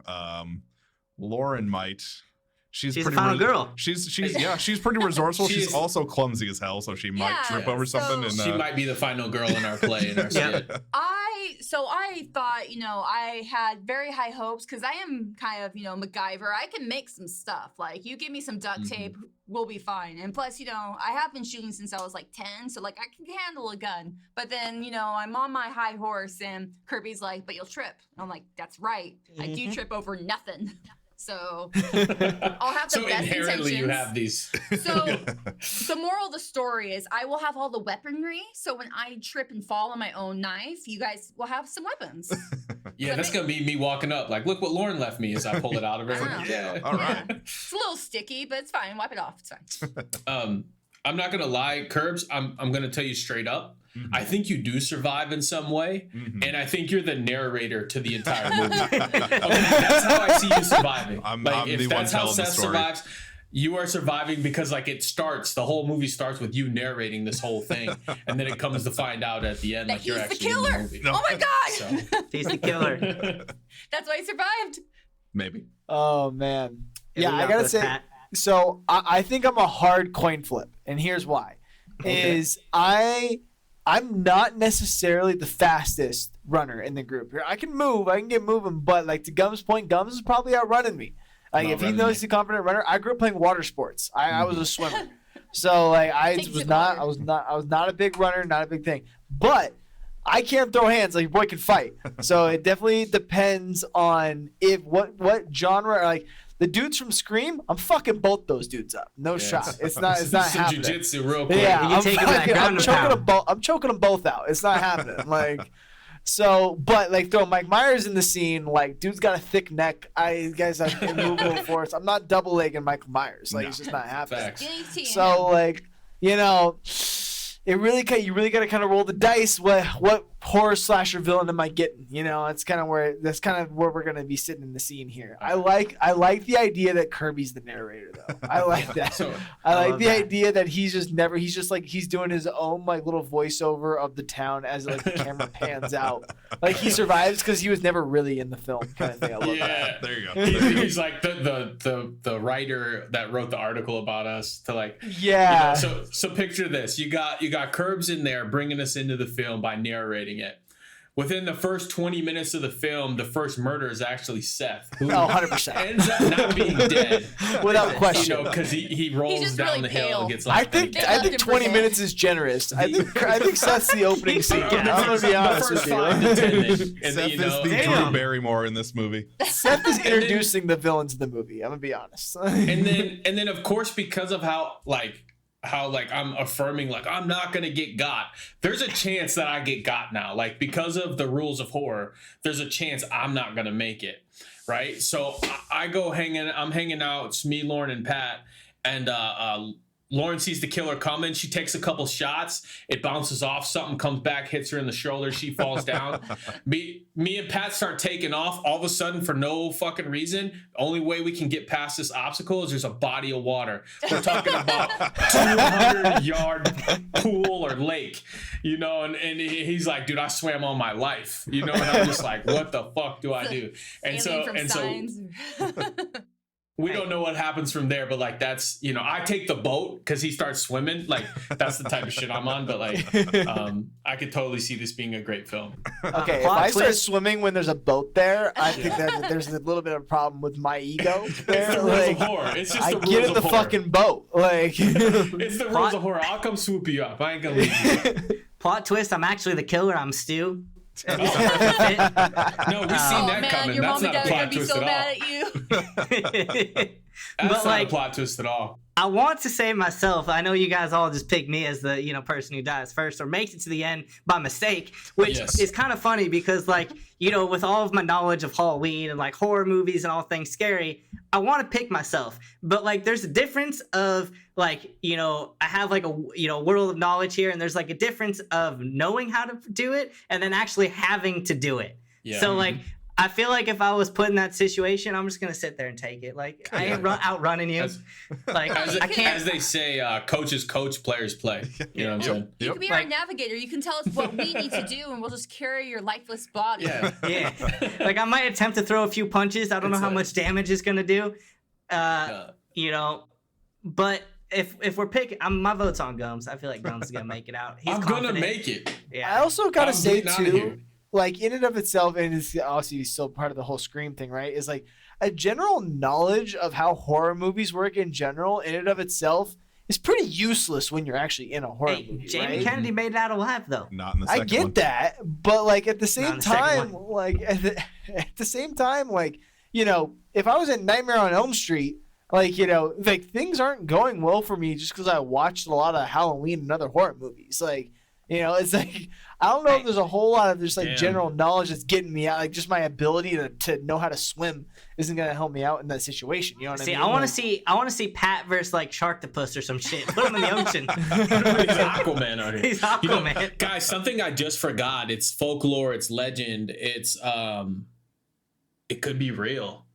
Lauren might. She's She's pretty the final girl. She's pretty resourceful. She's She's- also clumsy as hell, so she might trip over something. And She might be the final girl in our play in our skit. I thought, I had very high hopes because I am kind of, MacGyver. I can make some stuff. Like, you give me some duct tape, we'll be fine. And plus, I have been shooting since I was like 10, so like I can handle a gun. But then, I'm on my high horse and Kirby's like, but you'll trip. I'm like, that's right. I do trip over nothing. So I'll have the So best inherently intentions. you have these. So the moral of the story is I will have all the weaponry. So when I trip and fall on my own knife, you guys will have some weapons. Yeah, that's gonna be me walking up. Like, look what Lauren left me as I pull it out of her. Wow. Yeah. all right. It's a little sticky, but it's fine. Wipe it off. It's fine. I'm not gonna lie, Curbs. I'm gonna tell you straight up. I think you do survive in some way, and I think you're the narrator to the entire movie. Okay, that's how I see you surviving. I'm if the one that's how telling the Seth story. survives, you are surviving because like the whole movie starts with you narrating this whole thing, and then it comes to find out at the end That like you're he's the actually in killer. the movie. Oh my god! So, He's the killer. That's why he survived. Maybe. Oh man. Here Yeah, we I got gotta this, say. Pat. So I think I'm a hard coin flip, and here's why: is I'm not necessarily the fastest runner in the group here. I can move, I can get moving, but like to Gum's point, Gums is probably outrunning me. Like if he Outrunning knows he's a confident runner, I grew up playing water sports. I was a swimmer, so like I Takes was it not water. I was not a big runner, not a big thing, but I can't throw hands like your boy can fight. So it definitely depends on what genre. Like the dudes from Scream, I'm fucking both those dudes up. No shot. It's not some happening. jujitsu real quick. Yeah, You I'm, take him that fucking, ground and pound. I'm choking them both out. It's not happening. Like, so, but like throw Mike Myers in the scene. Like, dude's got a thick neck. Guys have immovable force. I'm not double legging Michael Myers. Like, it's just not happening. Facts. Skinny tea. So like, you really got to kind of roll the dice. What horror slasher villain am I getting? That's kind of where we're gonna be sitting in the scene here. I like the idea that Kirby's the narrator though. I like that. So, I like love the that. idea that he's doing his own like little voiceover of the town as like the camera pans out. Like he survives because he was never really in the film kind of thing. I love that. yeah, There you go. he's like the writer that wrote the article about us to like. Yeah. So picture this: you got Curbs in there bringing us into the film by narrating it. Within the first 20 minutes of the film, the first murder is actually Seth, who 100%. ends up not being dead. Without question. Because he rolls just down really the hill pale. and gets I like. think They I left think him for 20 dead. minutes is generous. I think Seth's the opening scene. I'm gonna be honest the first with you. 5 to 10, and Seth then, is the Damn. Drew Barrymore in this movie. Seth is then- introducing the villains of the movie. I'm gonna be honest. and then of course because of how I'm affirming like I'm not gonna get got. There's a chance that I get got now. Like because of the rules of horror, there's a chance I'm not gonna make it. Right. So I go I'm hanging out. It's me, Lauren, and Pat, and Lauren sees the killer coming. She takes a couple shots. It bounces off. Something comes back, hits her in the shoulder. She falls down. Me and Pat start taking off. All of a sudden, for no fucking reason, the only way we can get past this obstacle is there's a body of water. We're talking about 200-yard pool or lake, and he's like, dude, I swam all my life, and I'm just like, what the fuck do I do? And Alien from so Signs. We don't know what happens from there, but like that's, you know, I take the boat because he starts swimming. Like that's the type of shit I'm on. But like, I could totally see this being a great film. Okay, if Plot I start twist. swimming when there's a boat there, I think that there's a little bit of a problem with my ego It's there. the rules Like, of horror. It's just I the rules get in of the horror. fucking boat. Like, It's the rules of horror. I'll come swoop you up. I ain't gonna leave you. Plot twist: I'm actually the killer. I'm Stu. No, we've seen Oh that man, coming. your That's mom and not a dad are gonna plot be twist so at mad all. at you. That's But, not like, a plot twist at all. I want to save myself. I know you guys all just pick me as the person who dies first or makes it to the end by mistake, which Yes. is kind of funny because with all of my knowledge of Halloween and like horror movies and all things scary, I want to pick myself. But like there's a difference of I have like a world of knowledge here, and there's like a difference of knowing how to do it and then actually having to do it. Yeah. So like I feel like if I was put in that situation, I'm just gonna sit there and take it. Like I ain't outrunning you. As- Like As, I can't. as they say, coaches coach, players play. You know what I'm saying? You Yep. can be our Like- navigator. You can tell us what we need to do, and we'll just carry your lifeless body. Yeah. Yeah, like I might attempt to throw a few punches. I don't know It's how a- much damage it's gonna do. But if we're picking, my vote's on Gums. I feel like Gums is gonna make it out. He's I'm confident. gonna make it. I Yeah, also gotta I'm say bleeding outta here. too, like in and of itself, and it's obviously still part of the whole Scream thing, right? Is like a general knowledge of how horror movies work in general, in and of itself, is pretty useless when you're actually in a horror hey, movie, Jamie right? Kennedy made it out alive though. Not in the I second get one. that, but like at the Not same in the second time, like at the same time, like if I was in Nightmare on Elm Street, like things aren't going well for me just because I watched a lot of Halloween and other horror movies. Like it's like I don't know if there's a whole lot of just like Damn. general knowledge that's getting me out. Like just my ability to know how to swim isn't gonna help me out in that situation. You know what See, I mean? I want Like, to see Pat versus like Sharktopus or some shit. Put him in the ocean. He's Aquaman out here. He's Aquaman. Guys, something I just forgot. It's folklore. It's legend. It's it could be real.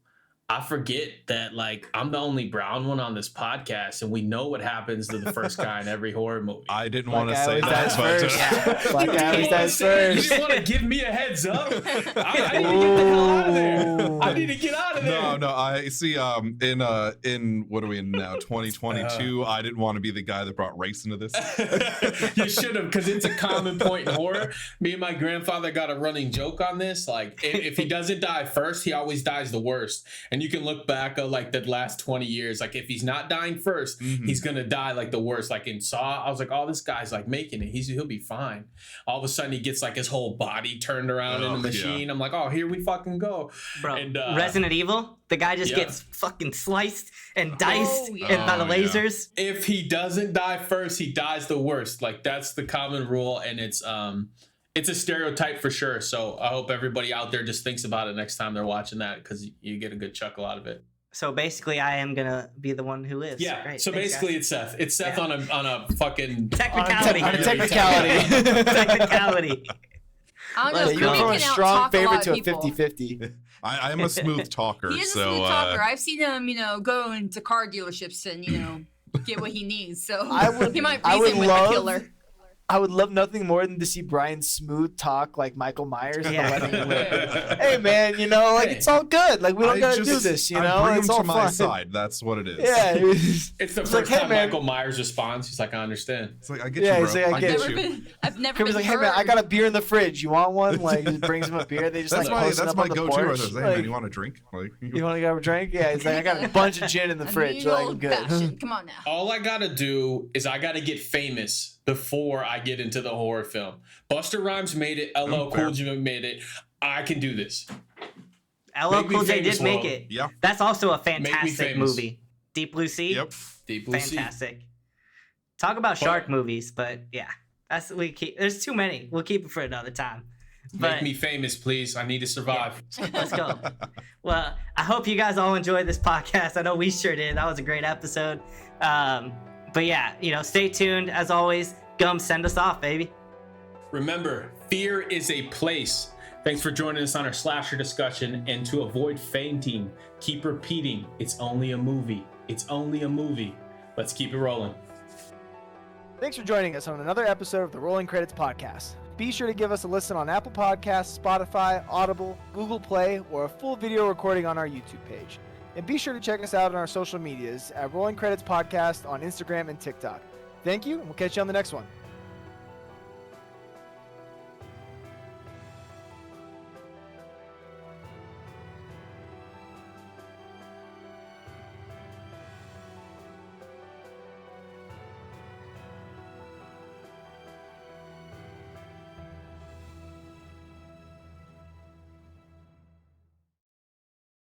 I forget that like I'm the only brown one on this podcast, and we know what happens to the first guy in every horror movie. I didn't Black want to guy say always that, dies but first. Yeah. Black guy always dies You first. didn't want to give me a heads up. I need to get the hell out of there. I need to get out of there. no, I see. In what are we in now? 2022. I didn't want to be the guy that brought race into this. You should have, because it's a common point in horror. Me and my grandfather got a running joke on this. Like, if he doesn't die first, he always dies the worst. And you can look back at like the last 20 years. Like, if he's not dying 1st, he's gonna die like the worst. Like in Saw, I was like, oh, this guy's like making it. He'll be fine. All of a sudden, he gets like his whole body turned around in Oh, a machine. I'm like, oh, here we fucking go. Bro, And, Resident Evil, the guy just yeah. gets fucking sliced and diced yeah. and by the Oh, yeah. lasers. If he doesn't die first, he dies the worst. Like that's the common rule, and it's a stereotype for sure. So I hope everybody out there just thinks about it next time they're watching that, because you get a good chuckle out of it. So basically, I am gonna be the one who lives. Yeah. Great. So Thanks, basically, guys. it's Seth. It's Seth Yeah. on a fucking technicality. On a technicality. Technicality. I don't know. Let's You go. go Screaming from a can strong out-talk a favorite lot to of a people. 50-50. I'm a smooth talker, He is a so smooth talker. I've seen him, go into car dealerships and get what he needs. So I would- he might I would reason with love- the killer. I would love nothing more than to see Brian smooth talk like Michael Myers. Yeah. And let him live. Hey man, like it's all good. Like we don't gotta do this, I bring it's him all to my fun. side. That's what it is. Yeah, It's the It's first like, hey, time man. Michael Myers responds. He's like, I understand. It's like I get Yeah, you, he's bro. like, I I get get you. you. I've never Kirby's been like, hey man, I hurt. got a beer in the fridge. You want one? Like, he brings him a beer. They just That's like my post it up on the go-to. porch. Right there. Hey man, Like, you want a drink? Like, you want to grab a drink? Yeah, he's like, I got a bunch of gin in the I fridge. need Like, I'm old good. fashioned. Come on now. All I gotta do is I gotta get famous before I get into the horror film. Busta Rhymes made it. LL fair. Cool J made it. I can do this. LL Make me Cool J famous, did make world. it. Yeah. That's also a me fantastic famous. movie. Deep Blue Sea. Yep. Deep Blue Sea. Fantastic. Talk about shark movies, but yeah, we keep. There's too many. We'll keep it for another time. But Make me famous, please. I need to survive. let's go. Well, I hope you guys all enjoyed this podcast. I know we sure did. That was a great episode. But yeah, stay tuned. As always, Gum, send us off, baby. Remember, fear is a place. Thanks for joining us on our slasher discussion. And to avoid fainting, keep repeating, it's only a movie. It's only a movie. Let's keep it rolling. Thanks for joining us on another episode of the Rolling Credits Podcast. Be sure to give us a listen on Apple Podcasts, Spotify, Audible, Google Play, or a full video recording on our YouTube page. And be sure to check us out on our social medias at Rolling Credits Podcast on Instagram and TikTok. Thank you, and we'll catch you on the next one.